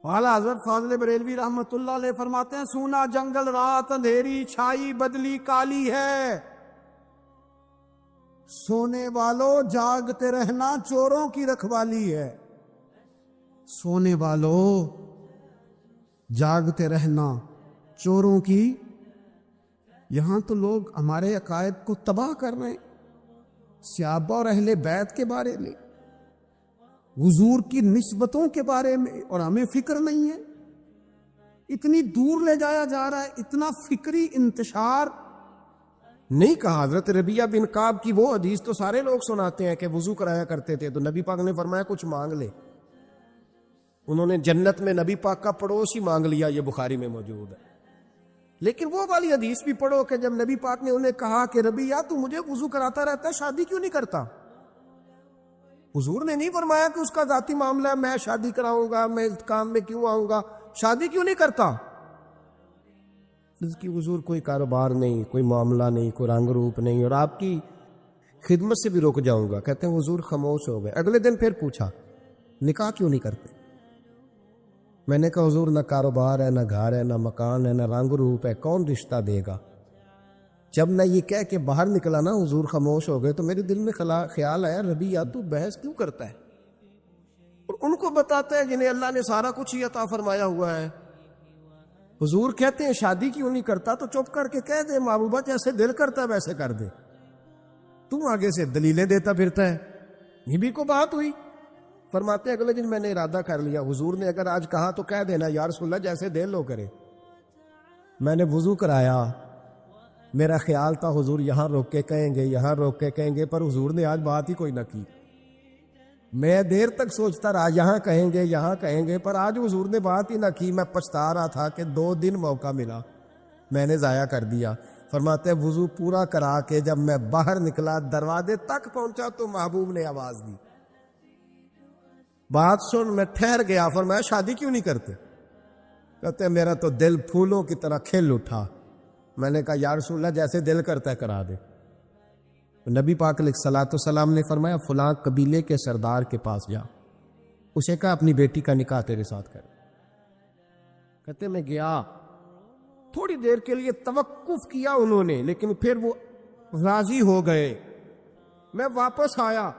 والا حضرت فاضل بریلوی رحمت اللہ علیہ فرماتے ہیں سونا جنگل رات اندھیری چھائی بدلی کالی ہے، سونے والوں جاگتے رہنا چوروں کی رکھوالی ہے۔ سونے والوں جاگتے رہنا چوروں کی، یہاں تو لوگ ہمارے عقائد کو تباہ کر رہے ہیں، صحابہ اور اہل بیت کے بارے میں، حضور کی نسبتوں کے بارے میں، اور ہمیں فکر نہیں ہے۔ اتنی دور لے جایا جا رہا ہے، اتنا فکری انتشار نہیں کہا۔ حضرت ربیہ بن کعب کی وہ حدیث تو سارے لوگ سناتے ہیں کہ وضو کرایا کرتے تھے، تو نبی پاک نے فرمایا کچھ مانگ لے۔ انہوں نے جنت میں نبی پاک کا پڑوسی مانگ لیا، یہ بخاری میں موجود ہے۔ لیکن وہ والی حدیث بھی پڑھو کہ جب نبی پاک نے انہیں کہا کہ ربیہ تو مجھے وضو کراتا رہتا ہے، شادی کیوں نہیں کرتا؟ حضور نے نہیں فرمایا کہ اس کا ذاتی معاملہ ہے، میں شادی کراؤں گا، میں اس کام میں کیوں آؤں گا، شادی کیوں نہیں کرتا؟ اس کی حضور کوئی کاروبار نہیں، کوئی معاملہ نہیں، کوئی رنگ روپ نہیں، اور آپ کی خدمت سے بھی رک جاؤں گا۔ کہتے ہیں حضور خاموش ہو گئے۔ اگلے دن پھر پوچھا نکاح کیوں نہیں کرتے؟ میں نے کہا حضور نہ کاروبار ہے، نہ گھر ہے، نہ مکان ہے، نہ رنگ روپ ہے، کون رشتہ دے گا؟ جب میں یہ کہہ کے باہر نکلا نا حضور خاموش ہو گئے، تو میرے دل میں خیال آیا ربیہ تو بحث کیوں کرتا ہے؟ اور ان کو بتاتا ہے جنہیں اللہ نے سارا کچھ ہی عطا فرمایا ہوا ہے۔ حضور کہتے ہیں شادی کیوں نہیں کرتا؟ تو چپ کر کے کہہ دے محبوبہ جیسے دل کرتا ہے ویسے کر دے، تو آگے سے دلیلیں دیتا پھرتا ہے۔ یہ بھی کو بات ہوئی۔ فرماتے ہیں اگلے دن میں نے ارادہ کر لیا، حضور نے اگر آج کہا تو کہہ دینا یا رسول اللہ جیسے دل ہو کرے۔ میں نے وضو کرایا، میرا خیال تھا حضور یہاں روک کے کہیں گے، یہاں روک کے کہیں گے، پر حضور نے آج بات ہی کوئی نہ کی۔ میں دیر تک سوچتا رہا یہاں کہیں گے، یہاں کہیں گے، پر آج حضور نے بات ہی نہ کی۔ میں پچھتا رہا تھا کہ 2 دن موقع ملا، میں نے ضائع کر دیا۔ فرماتے ہیں وضو پورا کرا کے جب میں باہر نکلا، دروازے تک پہنچا تو محبوب نے آواز دی، بات سن۔ میں ٹھہر گیا، فرمایا شادی کیوں نہیں کرتے؟ کہتے ہیں میرا تو دل پھولوں کی طرح کھل اٹھا۔ میں نے کہا یا رسول اللہ جیسے دل کرتا ہے کرا دے۔ نبی پاک علیہ الصلوۃ والسلام نے فرمایا فلاں قبیلے کے سردار کے پاس جا، اسے کہا اپنی بیٹی کا نکاح تیرے ساتھ کر۔ کہتے میں گیا، تھوڑی دیر کے لیے توقف کیا انہوں نے، لیکن پھر وہ راضی ہو گئے۔ میں واپس آیا،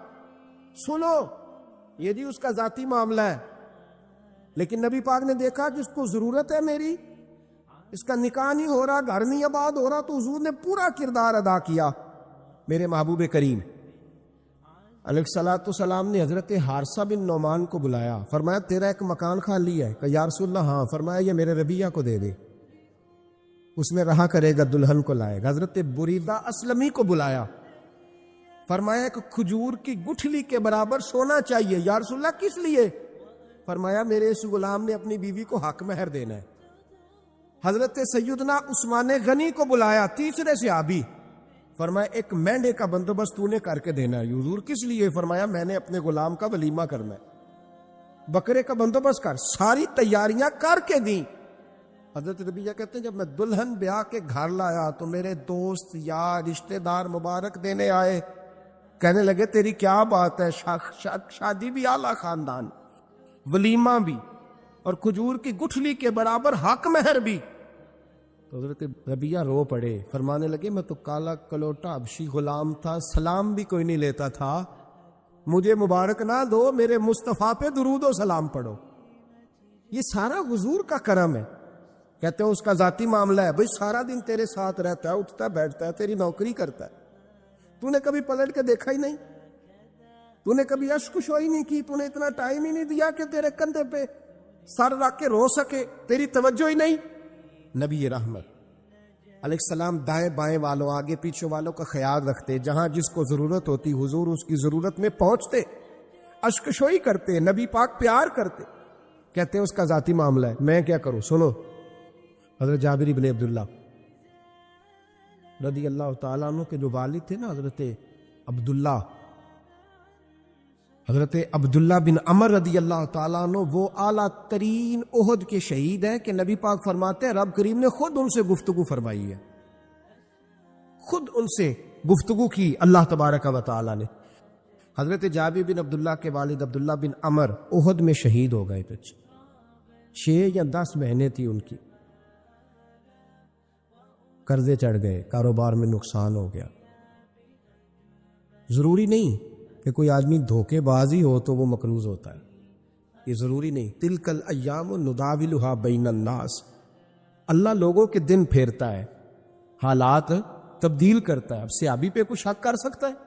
سنو یہ جی اس کا ذاتی معاملہ ہے، لیکن نبی پاک نے دیکھا جس کو ضرورت ہے میری، اس کا نکاح نہیں ہو رہا، گھر نہیں آباد ہو رہا، تو حضور نے پورا کردار ادا کیا۔ میرے محبوب کریم علیہ الصلوۃ والسلام نے حضرت حارثہ بن نعمان کو بلایا، فرمایا تیرا ایک مکان خالی ہے؟ کہ یا رسول اللہ ہاں۔ فرمایا یہ میرے ربیہ کو دے دے، اس میں رہا کرے گا، دلہن کو لائے گا۔ حضرت بریدہ اسلمی کو بلایا، فرمایا ایک کھجور کی گٹھلی کے برابر سونا چاہیے۔ یا رسول اللہ کس لیے؟ فرمایا میرے اس غلام نے اپنی بیوی کو حق مہر دینا ہے۔ حضرت سیدنا عثمان غنی کو بلایا، تیسرے صحابی، فرمایا ایک مینڈے کا بندوبست تو نے کر کے دینا ہے۔ حضور کس لیے؟ فرمایا میں نے اپنے غلام کا ولیمہ کرنا ہے، بکرے کا بندوبست کر۔ ساری تیاریاں کر کے دیں۔ حضرت ربیہ کہتے ہیں جب میں دلہن بیاہ کے گھر لایا تو میرے دوست یار رشتہ دار مبارک دینے آئے، کہنے لگے تیری کیا بات ہے، شادی بھی اعلیٰ خاندان، ولیمہ بھی، اور کھجور کی گٹھلی کے برابر حق مہر بھی۔ تو حضرت ربیہ رو پڑے، فرمانے لگے میں تو کالا کلوٹا حبشی غلام تھا، سلام بھی کوئی نہیں لیتا تھا، مجھے مبارک نہ دو، میرے مصطفیٰ پہ درود و سلام پڑھو۔ یہ سارا حضور کا کرم ہے۔ کہتے ہیں اس کا ذاتی معاملہ ہے، بھئی سارا دن تیرے ساتھ رہتا ہے، اٹھتا بیٹھتا ہے، تیری نوکری کرتا ہے، تو نے کبھی پلٹ کے دیکھا ہی نہیں، تو نے کبھی اشک شوئی نہیں کی، تو نے اتنا ٹائم ہی نہیں دیا کہ تیرے کندھے پہ سر رکھ کے رو سکے، تیری توجہ ہی نہیں۔ نبی رحمت علیہ السلام دائیں بائیں والوں، آگے پیچھے والوں کا خیال رکھتے، جہاں جس کو ضرورت ہوتی حضور اس کی ضرورت میں پہنچتے، اشک شوئی کرتے، نبی پاک پیار کرتے۔ کہتے ہیں اس کا ذاتی معاملہ ہے، میں کیا کروں؟ سنو حضرت جابر بن عبداللہ رضی اللہ تعالیٰ عنہ کے جو والد تھے نا حضرت عبداللہ بن عمر رضی اللہ تعالیٰ عنہ، وہ اعلیٰ ترین احد کے شہید ہیں کہ نبی پاک فرماتے ہیں رب کریم نے خود ان سے گفتگو فرمائی ہے، خود ان سے گفتگو کی اللہ تبارک و تعالیٰ نے۔ حضرت جابر بن عبداللہ کے والد عبداللہ بن عمر احد میں شہید ہو گئے تھے. 6 یا 10 بہنیں تھی ان کی. قرضے چڑھ گئے, کاروبار میں نقصان ہو گیا. ضروری نہیں کہ کوئی آدمی دھوکے باز ہی ہو تو وہ مقروض ہوتا ہے, یہ ضروری نہیں. تلک الایام نداولھا بین الناس, اللہ لوگوں کے دن پھیرتا ہے, حالات تبدیل کرتا ہے. اب صحابی پہ کچھ شک کر سکتا ہے؟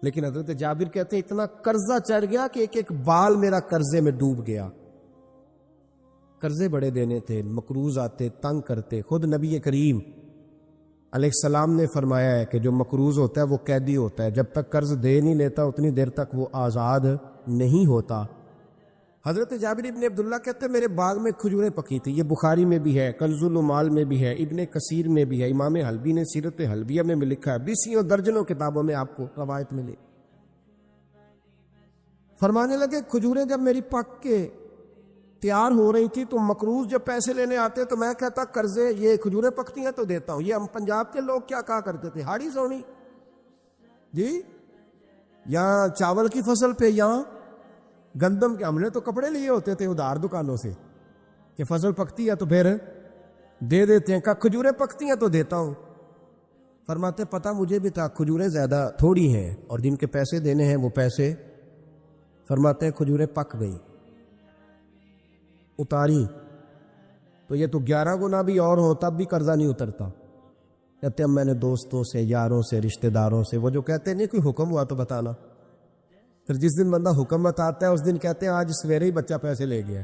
لیکن حضرت جابر کہتے ہیں اتنا قرضہ چڑھ گیا کہ ایک ایک بال میرا قرضے میں ڈوب گیا. قرضے بڑے دینے تھے, مقروض آتے, تنگ کرتے. خود نبی کریم علیہ السلام نے فرمایا ہے کہ جو مقروض ہوتا ہے وہ قیدی ہوتا ہے, جب تک قرض دے نہیں لیتا اتنی دیر تک وہ آزاد نہیں ہوتا. حضرت جابر ابن عبداللہ کہتے ہیں میرے باغ میں کھجوریں پکی تھی. یہ بخاری میں بھی ہے, کنز العمال میں بھی ہے, ابن کثیر میں بھی ہے, امام حلبی نے سیرت حلبیہ میں بھی لکھا ہے, 20 درجنوں کتابوں میں آپ کو روایت ملے. فرمانے لگے کھجوریں جب میری پک کے تیار ہو رہی تھی تو مقروض جب پیسے لینے آتے تو میں کہتا قرضے یہ کھجوریں پکتی ہیں تو دیتا ہوں. یہ ہم پنجاب کے لوگ کیا کہا کرتے تھے, ہاڑی سونی جی, یا چاول کی فصل پہ یا گندم کے. ہم نے تو کپڑے لیے ہوتے تھے ادھار دکانوں سے کہ فصل پکتی ہے تو پھر دے دیتے ہیں, کہ کھجوریں پکتی ہیں تو دیتا ہوں. فرماتے پتہ مجھے بھی تھا کھجوریں زیادہ تھوڑی ہیں اور جن کے پیسے دینے ہیں وہ پیسے. فرماتے ہیں کھجوریں پک گئی, اتاری تو یہ تو 11 گنا بھی اور ہو تب بھی قرضہ نہیں اترتا. کہتے ہیں میں نے دوستوں سے, یاروں سے, رشتہ داروں سے, وہ جو کہتے ہیں نہیں کوئی حکم ہوا تو بتانا, پھر جس دن بندہ حکم بتاتا ہے اس دن کہتے ہیں آج سویرے ہی بچہ پیسے لے گیا.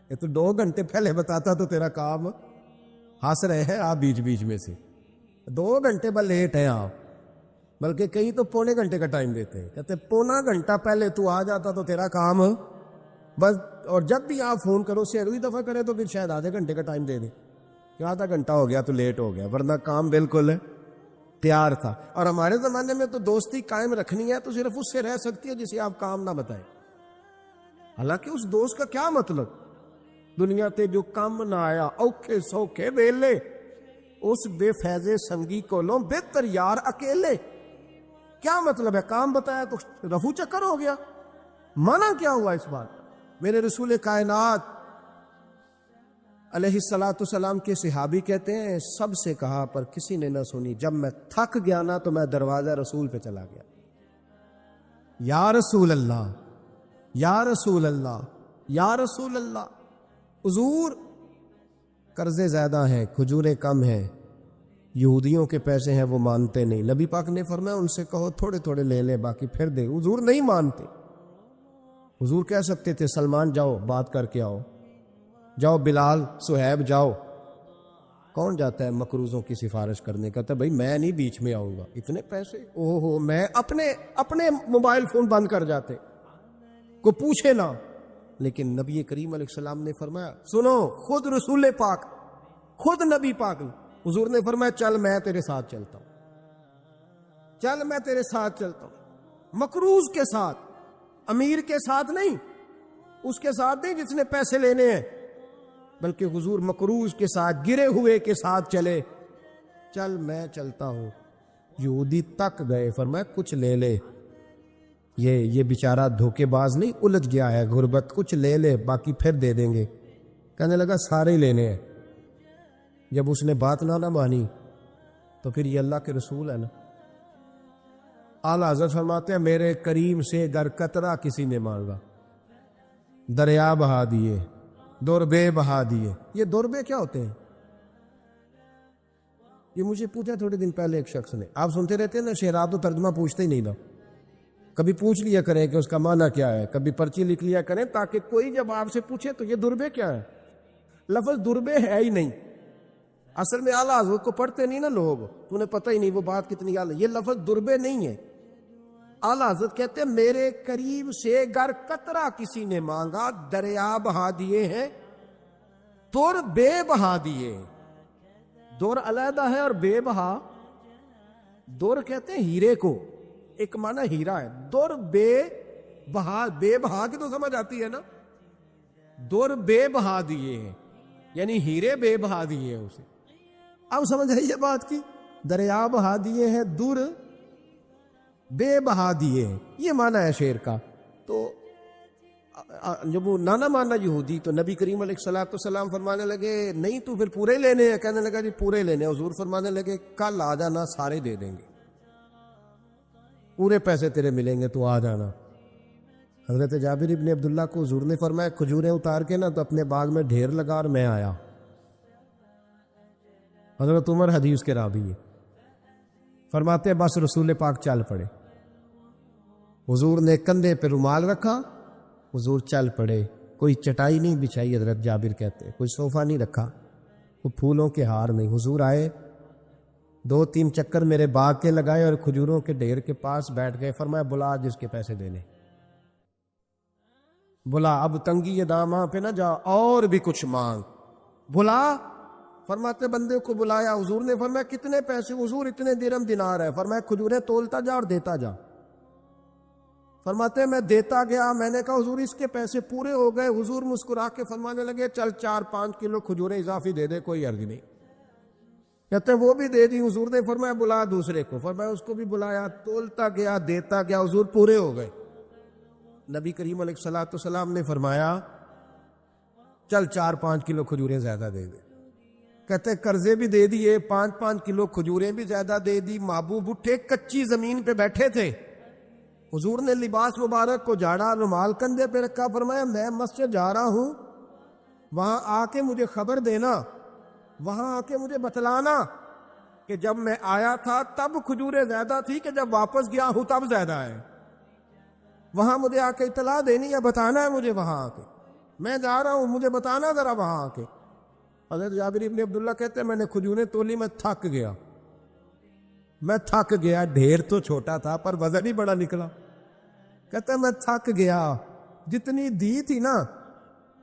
یہ تو 2 گھنٹے پہلے بتاتا تو تیرا کام ہنس رہے ہیں آپ بیچ بیچ میں سے, 2 گھنٹے بس لیٹ ہیں آپ, بلکہ کئی تو پونے گھنٹے کا ٹائم دیتے ہیں. کہتے پونا گھنٹہ پہلے تو آ جاتا تو تیرا کام بس. اور جب بھی آپ فون کرو سے اگلی دفعہ کرے تو پھر شاید آدھے گھنٹے کا ٹائم دے دیں کہ آدھا گھنٹہ ہو گیا تو لیٹ ہو گیا, ورنہ کام بالکل تیار تھا. اور ہمارے زمانے میں تو دوستی قائم رکھنی ہے تو صرف اس سے رہ سکتی ہے جسے آپ کام نہ بتائیں. حالانکہ اس دوست کا کیا مطلب, دنیا تے جو کام نہ آیا اوکھے سوکھے ویلے, اس بے فیض سنگی کو لو بہتر یار اکیلے. کیا مطلب ہے, کام بتایا تو رفو چکر ہو گیا, مانا کیا ہوا اس بات. میرے رسول کائنات علیہ السلام کے صحابی کہتے ہیں سب سے کہا پر کسی نے نہ سنی, جب میں تھک گیا نا تو میں دروازہ رسول پہ چلا گیا, یا رسول اللہ, یا رسول اللہ, یا رسول اللہ. حضور قرضے زیادہ ہیں, کھجوریں کم ہیں, یہودیوں کے پیسے ہیں وہ مانتے نہیں. نبی پاک نے فرمایا ان سے کہو تھوڑے تھوڑے لے لے باقی پھر دے. حضور نہیں مانتے. حضور کہہ سکتے تھے سلمان جاؤ بات کر کے آؤ, جاؤ بلال صہیب جاؤ. کون جاتا ہے مقروضوں کی سفارش کرنے, کہتا ہے بھائی میں نہیں بیچ میں آؤں گا, اتنے پیسے اوہ ہو, میں اپنے موبائل فون بند کر جاتے, کوئی پوچھے نہ. لیکن نبی کریم علیہ السلام نے فرمایا سنو, خود رسول پاک, خود نبی پاک نے, حضور نے فرمایا چل میں تیرے ساتھ چلتا ہوں, چل میں تیرے ساتھ چلتا ہوں. مقروض کے ساتھ, امیر کے ساتھ نہیں, اس کے ساتھ نہیں جس نے پیسے لینے ہیں, بلکہ حضور مقروض کے ساتھ, گرے ہوئے کے ساتھ چلے. چل میں چلتا ہوں. یہودی تک گئے, فرمایا کچھ لے لے, یہ بیچارہ دھوکے باز نہیں الجھ گیا ہے غربت, کچھ لے لے باقی پھر دے دیں گے. کہنے لگا سارے ہی لینے ہیں. جب اس نے بات نہ مانی تو پھر یہ اللہ کے رسول ہے نا. اعلیٰ حضرت فرماتے ہیں میرے کریم سے گر قطرہ کسی نے مانگا, دریا بہا دیے, دوربے بہا دیے. یہ دوربے کیا ہوتے ہیں؟ یہ مجھے پوچھا تھوڑے دن پہلے ایک شخص نے. آپ سنتے رہتے ہیں نا شعر, آپ تو ترجمہ پوچھتے ہی نہیں نا, کبھی پوچھ لیا کریں کہ اس کا معنی کیا ہے, کبھی پرچی لکھ لیا کریں تاکہ کوئی جب آپ سے پوچھے تو یہ دوربے کیا ہے. لفظ دوربے ہے ہی نہیں. اصل میں اعلیٰ حضرت کو پڑھتے نہیں نا لوگ, تو انہیں پتہ ہی نہیں وہ بات کتنی اعلیٰ. یہ لفظ دوربے نہیں ہے. اعلیٰ حضرت کہتے ہیں میرے قریب سے گر قطرہ کسی نے مانگا, دریا بہا دیے ہیں, دور بے بہا دیے. دور علیحدہ ہے اور بے بہا, دور کہتے ہیں ہیرے کو, ایک معنی ہیرا ہے. دور بے بہا, بے بہا کی تو سمجھ آتی ہے نا, دور بے بہا دیے ہیں یعنی ہیرے بے بہا دیے ہیں اسے. اب سمجھ آئی یہ بات کی, دریا بہا دیے ہیں, دور بے بہا دیے ہیں، یہ معنی ہے شعر کا۔ تو جب وہ نانا مانا یہودی، تو نبی کریم علیہ الصلوۃ والسلام فرمانے لگے نہیں تو پھر پورے لینے ہیں؟ کہنے لگا جی پورے لینے ہیں۔ حضور فرمانے لگے کل آ جانا، سارے دے دیں گے، پورے پیسے تیرے ملیں گے، تو آ جانا۔ حضرت جابر ابن عبداللہ کو حضور نے فرمایا کھجوریں اتار کے نا تو اپنے باغ میں ڈھیر لگا اور میں آیا۔ حضرت عمر حدیث کے راوی ہے، فرماتے ہیں بس رسول پاک چل پڑے، حضور نے کندھے پہ رومال رکھا، حضور چل پڑے، کوئی چٹائی نہیں بچھائی، حضرت جابر کہتے ہیں کوئی صوفہ نہیں رکھا، وہ پھولوں کے ہار نہیں۔ حضور آئے، 2-3 چکر میرے باغ کے لگائے اور کھجوروں کے ڈھیر کے پاس بیٹھ گئے، فرمایا بلا جس کے پیسے دینے، بلا، اب تنگی یہ داماں پہ نہ جا، اور بھی کچھ مانگ، بلا۔ فرماتے بندے کو بلایا، حضور نے فرمایا کتنے پیسے؟ حضور اتنے درہم دینار ہے۔ فرمایا کھجوریں تولتا جا اور دیتا جا۔ فرماتے میں دیتا گیا، میں نے کہا حضور اس کے پیسے پورے ہو گئے۔ حضور مسکرا کے فرمانے لگے چل 4-5 کلو کھجوریں اضافی دے دے، کوئی عرض نہیں۔ کہتے ہیں وہ بھی دے دی۔ حضور نے فرمایا بلا دوسرے کو، فرمایا اس کو بھی بلایا، تولتا گیا، دیتا گیا، حضور پورے ہو گئے۔ نبی کریم علیہ الصلوۃ والسلام نے فرمایا چل 4-5 کلو کھجوریں زیادہ دے دے۔ کہتے ہیں قرضے بھی دے دیے، 5-5 کلو کھجوریں بھی زیادہ دے دی۔ محبوب اٹھے، کچی زمین پہ بیٹھے تھے، حضور نے لباس مبارک کو جھاڑا، رومال کندھے پہ رکھا، فرمایا میں مسجد جا رہا ہوں، وہاں آ کے مجھے خبر دینا، وہاں آ کے مجھے بتلانا کہ جب میں آیا تھا تب کھجوریں زیادہ تھی کہ جب واپس گیا ہوں تب زیادہ ہے۔ وہاں مجھے آ کے اطلاع دینی ہے، بتانا ہے مجھے، وہاں آ کے میں جا رہا ہوں، مجھے بتانا ذرا وہاں آ کے۔ حضرت جابر ابن عبداللہ کہتے ہیں میں نے کھجوریں تولی، میں تھک گیا، میں تھک گیا، ڈھیر تو چھوٹا تھا پر وزن ہی بڑا نکلا۔ کہتے ہیں میں تھک گیا، جتنی دی تھی نا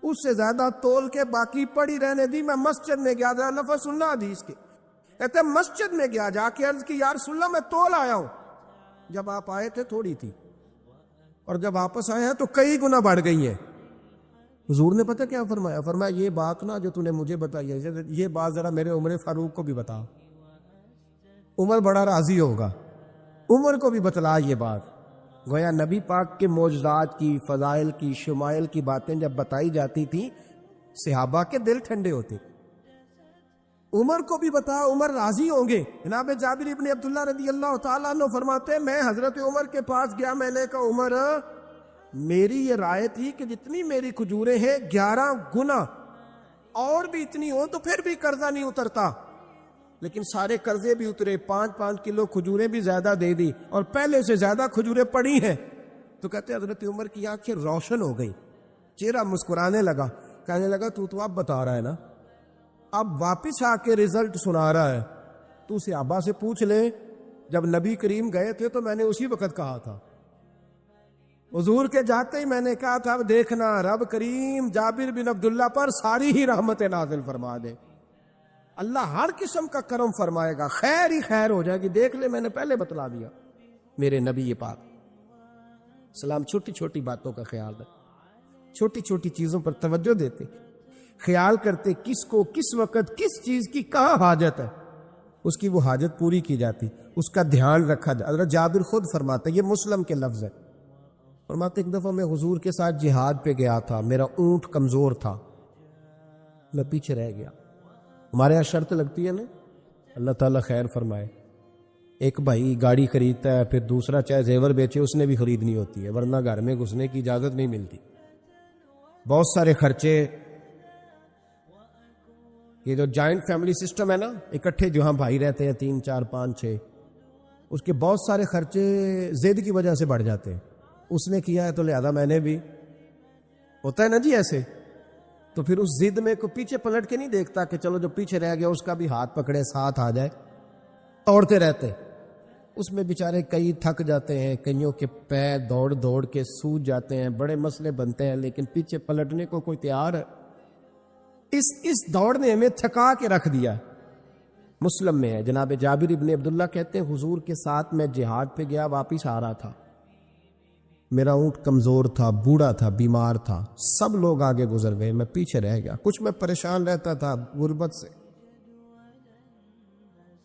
اس سے زیادہ تول کے باقی پڑی رہنے دی۔ میں مسجد میں گیا، ذرا لفظ سننا حدیث کے، کہتے ہیں مسجد میں گیا، جا کے عرض کی یا رسول اللہ میں تول آیا ہوں، جب آپ آئے تھے تھوڑی تھی اور جب واپس آئے ہیں تو کئی گنا بڑھ گئی ہیں۔ حضور نے پتہ کیا فرمایا؟ فرمایا یہ بات نا جو تو نے مجھے بتائی ہے، یہ بات ذرا میرے عمر فاروق کو بھی بتا، عمر بڑا راضی ہوگا، عمر کو بھی بتلا یہ بات۔ گویا نبی پاک کے معجزات کی، فضائل کی، شمائل کی باتیں جب بتائی جاتی تھیں صحابہ کے دل ٹھنڈے ہوتے۔ عمر کو بھی بتا، عمر راضی ہوں گے۔ جناب جابر ابن عبداللہ رضی اللہ تعالیٰ عنہ فرماتے ہیں میں حضرت عمر کے پاس گیا، میں نے کہا عمر میری یہ رائے تھی کہ جتنی میری کھجوریں ہیں 11 گنا اور بھی اتنی ہو تو پھر بھی قرضہ نہیں اترتا، لیکن سارے قرضے بھی اترے، 5-5 کلو کھجوریں بھی زیادہ دے دی اور پہلے سے زیادہ کھجوریں پڑی ہیں۔ تو کہتے حضرت عمر کی آنکھیں روشن ہو گئی، چہرہ مسکرانے لگا، کہنے لگا تو اب بتا رہا ہے نا، اب واپس آ کے رزلٹ سنا رہا ہے، تو صحابہ سے پوچھ لے جب نبی کریم گئے تھے تو میں نے اسی وقت کہا تھا، حضور کے جاتے ہی میں نے کہا تھا اب دیکھنا رب کریم جابر بن عبداللہ پر ساری ہی رحمت نازل فرما دے، اللہ ہر قسم کا کرم فرمائے گا، خیر ہی خیر ہو جائے گی، دیکھ لے میں نے پہلے بتلا دیا۔ میرے نبی پاک سلام چھوٹی چھوٹی باتوں کا خیال رکھتے، چھوٹی چھوٹی چیزوں پر توجہ دیتے، خیال کرتے کس کو کس وقت کس چیز کی کہاں حاجت ہے، اس کی وہ حاجت پوری کی جاتی، اس کا دھیان رکھا جاتا۔ حضرت جابر خود فرماتے، یہ مسلم کے لفظ ہے، فرماتے ایک دفعہ میں حضور کے ساتھ جہاد پہ گیا تھا، میرا اونٹ کمزور تھا، میں پیچھے رہ گیا۔ ہمارے یہاں شرط لگتی ہے نا، اللہ تعالیٰ خیر فرمائے، ایک بھائی گاڑی خریدتا ہے پھر دوسرا چاہے زیور بیچے اس نے بھی خریدنی ہوتی ہے، ورنہ گھر میں گھسنے کی اجازت نہیں ملتی، بہت سارے خرچے۔ یہ جو جوائنٹ فیملی سسٹم ہے نا، اکٹھے جو ہاں بھائی رہتے ہیں 3 4 5 6، اس کے بہت سارے خرچے ضد کی وجہ سے بڑھ جاتے ہیں، اس نے کیا ہے تو لہذا میں نے بھی، ہوتا ہے نا جی ایسے، تو پھر اس ضد میں کوئی پیچھے پلٹ کے نہیں دیکھتا کہ چلو جو پیچھے رہ گیا اس کا بھی ہاتھ پکڑے ساتھ آ جائے، توڑتے رہتے، اس میں بیچارے کئی تھک جاتے ہیں، کئیوں کے پیر دوڑ دوڑ کے سوج جاتے ہیں، بڑے مسئلے بنتے ہیں، لیکن پیچھے پلٹنے کو کوئی تیار ہے؟ اس دوڑ نے ہمیں تھکا کے رکھ دیا۔ مسلم میں ہے، جناب جابر ابن عبداللہ کہتے ہیں حضور کے ساتھ میں جہاد پہ گیا، واپس آ رہا تھا، میرا اونٹ کمزور تھا، بوڑھا تھا، بیمار تھا، سب لوگ آگے گزر گئے، میں پیچھے رہ گیا، کچھ میں پریشان رہتا تھا غربت سے،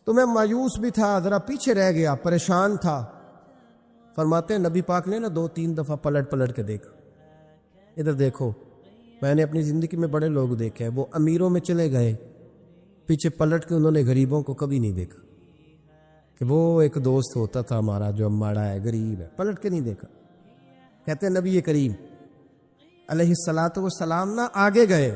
تو میں مایوس بھی تھا، ذرا پیچھے رہ گیا، پریشان تھا۔ فرماتے ہیں نبی پاک نے نا 2-3 دفعہ پلٹ پلٹ کے دیکھا، ادھر دیکھو، میں نے اپنی زندگی میں بڑے لوگ دیکھے ہیں، وہ امیروں میں چلے گئے، پیچھے پلٹ کے انہوں نے غریبوں کو کبھی نہیں دیکھا کہ وہ ایک دوست ہوتا تھا ہمارا جو ماڑا ہے، غریب ہے، پلٹ کے نہیں دیکھا۔ کہتے ہیں نبی کریم علیہ الصلاۃ والسلام نا آگے گئے،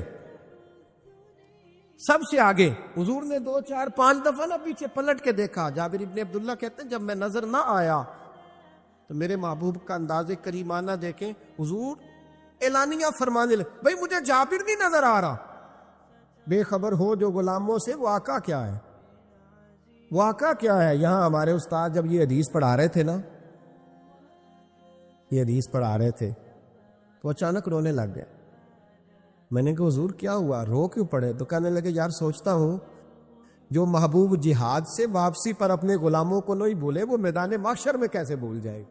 سب سے آگے، حضور نے 2-4-5 دفعہ نا پیچھے پلٹ کے دیکھا۔ جابر ابن عبداللہ کہتے ہیں جب میں نظر نہ آیا تو میرے محبوب کا انداز کریمانہ دیکھیں، حضور اعلانیہ فرمانے لگے، بھئی مجھے جابر نہیں نظر آ رہا، بے خبر ہو جو غلاموں سے، واقعہ کیا ہے، واقعہ کیا ہے؟ یہاں ہمارے استاد جب یہ حدیث پڑھا رہے تھے نا، یہ حدیث پڑھا رہے تھے تو اچانک رونے لگ گئے۔ میں نے کہا حضور کیا ہوا، رو کیوں پڑے؟ تو کہنے لگے یار سوچتا ہوں جو محبوب جہاد سے واپسی پر اپنے غلاموں کو نہیں بھولے، وہ میدان محشر میں کیسے بھول جائے؟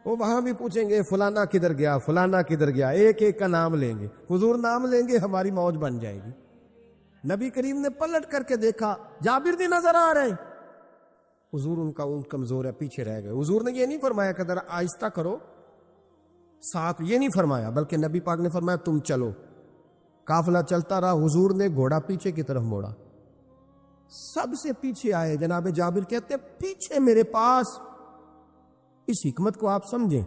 وہ وہاں بھی پوچھیں گے فلانا کدھر گیا، فلانا کدھر گیا، ایک ایک کا نام لیں گے، حضور نام لیں گے ہماری موج بن جائے گی۔ نبی کریم نے پلٹ کر کے دیکھا، جابر نہیں نظر آ رہے، حضور ان کا اونٹ کمزور ہے، پیچھے رہ گئے۔ حضور نے یہ نہیں فرمایا کہ ذرا آہستہ کرو ساتھ، یہ نہیں فرمایا، بلکہ نبی پاک نے فرمایا تم چلو۔ قافلہ چلتا رہا، حضور نے گھوڑا پیچھے کی طرف موڑا، سب سے پیچھے آئے۔ جناب جابر کہتے ہیں پیچھے میرے پاس۔ اس حکمت کو آپ سمجھیں،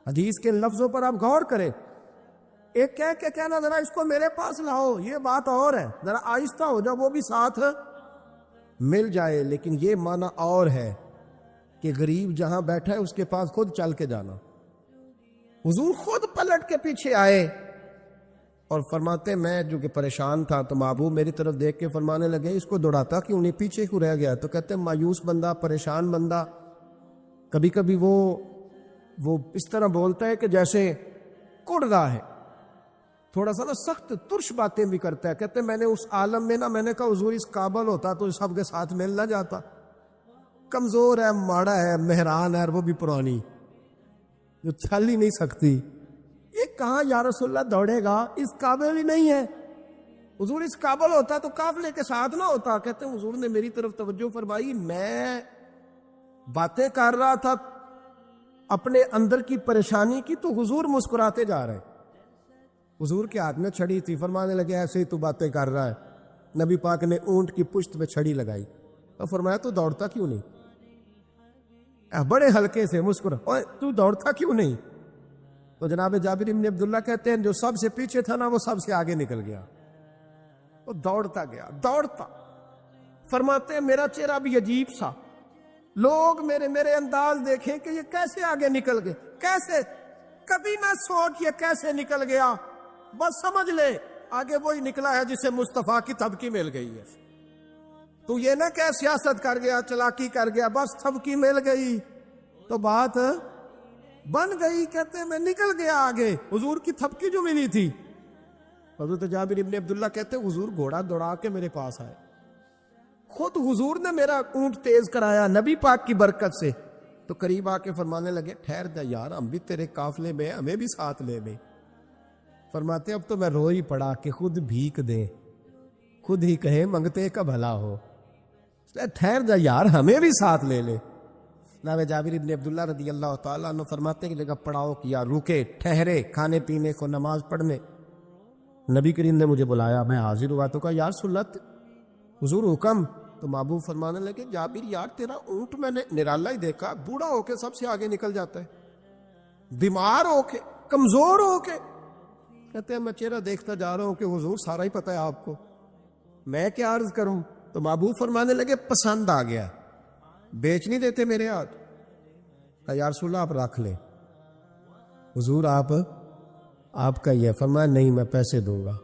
حدیث کے لفظوں پر آپ غور کریں۔ ایک کہہ کے کہنا ذرا اس کو میرے پاس لاؤ، یہ بات اور ہے، ذرا آہستہ ہو جا، وہ بھی ساتھ مل جائے، لیکن یہ معنی اور ہے کہ غریب جہاں بیٹھا ہے اس کے پاس خود چل کے جانا۔ حضور خود پلٹ کے پیچھے آئے اور فرماتے میں جو کہ پریشان تھا تو محبوب میری طرف دیکھ کے فرمانے لگے اس کو دوڑاتا کیوں نہیں، پیچھے کیوں رہ گیا؟ تو کہتے ہیں مایوس بندہ، پریشان بندہ کبھی کبھی وہ اس طرح بولتا ہے کہ جیسے کڑ رہا ہے، تھوڑا سا نا سخت ترش باتیں بھی کرتا ہے۔ کہتے ہیں میں نے اس عالم میں نا، میں نے کہا حضور اس قابل ہوتا تو سب کے ساتھ مل نہ جاتا، کمزور ہے، ماڑا ہے، مہران ہے، وہ بھی پرانی جو چل ہی نہیں سکتی، یہ کہاں یا رسول اللہ دوڑے گا، اس قابل ہی نہیں ہے۔ حضور اس قابل ہوتا تو قافلے کے ساتھ نہ ہوتا۔ کہتے ہیں حضور نے میری طرف توجہ فرمائی، میں باتیں کر رہا تھا اپنے اندر کی پریشانی کی تو حضور مسکراتے جا رہے، حضور کے ہاتھ میں چھڑی تھی، فرمانے لگے ایسے ہی تو باتیں کر رہا ہے۔ نبی پاک نے اونٹ کی پشت پہ چھڑی لگائی تو فرمایا تو دوڑتا کیوں نہیں؟ بڑے ہلکے سے مسکرا، اوے تو دوڑتا کیوں نہیں؟ تو جناب جابر ابن عبداللہ کہتے ہیں جو سب سے پیچھے تھا نا وہ سب سے آگے نکل گیا، وہ دوڑتا گیا، دوڑتا۔ فرماتے ہیں میرا چہرہ بھی عجیب سا، لوگ میرے انداز دیکھیں کہ یہ کیسے آگے نکل گئے، کیسے، کبھی نہ سوچ یہ کیسے نکل گیا، بس سمجھ لے آگے وہی نکلا ہے جسے مصطفیٰ کی تھبکی مل گئی ہے۔ تو یہ نہ کہ سیاست کر گیا، چلاکی کر گیا، بس تھبکی مل گئی تو بات بن گئی۔ کہتے ہیں میں نکل گیا آگے، حضور کی تھبکی جو ملی تھی۔ حضرت جابر ابن عبداللہ کہتے ہیں حضور گھوڑا دوڑا کے میرے پاس آئے، خود حضور نے میرا اونٹ تیز کرایا نبی پاک کی برکت سے۔ تو قریب آ کے فرمانے لگے ٹھہر جا یار، ہم بھی تیرے قافلے میں، ہمیں بھی ساتھ لے لے۔ فرماتے اب تو میں رو ہی پڑا کہ خود بھیک دے، خود ہی کہے منگتے کا بھلا ہو، ٹھہر جا یار ہمیں بھی ساتھ لے لے۔ جناب جابر ابن عبداللہ رضی اللہ تعالیٰ عنہ فرماتے ہیں کہ جگہ پڑاؤ کیا، رکے، ٹھہرے کھانے پینے کو، نماز پڑھنے۔ نبی کریم نے مجھے بلایا، میں حاضر ہوا تو کہا یا رسول اللہ حضور حکم؟ تو محبوب فرمانے لگے جابر یار تیرا اونٹ میں نے نرالا ہی دیکھا، بوڑھا ہو کے سب سے آگے نکل جاتا ہے، بیمار ہو کے، کمزور ہو کے۔ کہتے ہیں میں چہرہ دیکھتا جا رہا ہوں کہ حضور سارا ہی پتہ ہے آپ کو، میں کیا عرض کروں؟ تو محبوب فرمانے لگے پسند آ گیا، بیچ نہیں دیتے میرے ہاتھ؟ یا رسول اللہ آپ رکھ لیں، حضور آپ کا یہ۔ فرمایا نہیں میں پیسے دوں گا۔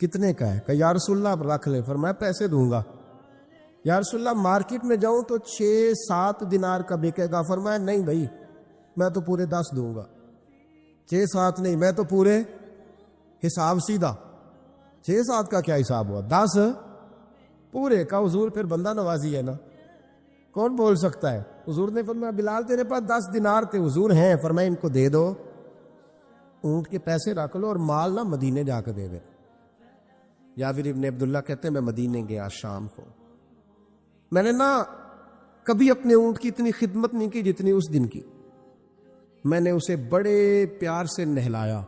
کتنے کا ہے؟ کہ یا رسول اللہ آپ رکھ لیں۔ فرمایا پیسے دوں گا۔ یا رسول اللہ مارکیٹ میں جاؤں تو 6-7 دینار کا بکے گا۔ فرمایا نہیں بھائی میں تو پورے 10 دوں گا۔ 6-7 نہیں، میں تو پورے حساب سیدھا، 6-7 کا کیا حساب ہوا، 10 پورے کا۔ حضور پھر بندہ نوازی ہے نا، کون بول سکتا ہے؟ حضور نے فرمایا بلال تیرے پاس 10 دینار تھے؟ حضور ہیں۔ فرمایا ان کو دے دو، اونٹ کے پیسے رکھ لو اور مال نہ مدینے جا کے دے دے۔ جابر ابن عبداللہ کہتے ہیں میں مدینے گیا شام کو، میں نے نا کبھی اپنے اونٹ کی اتنی خدمت نہیں کی جتنی اس دن کی. میں نے اسے بڑے پیار سے نہلایا،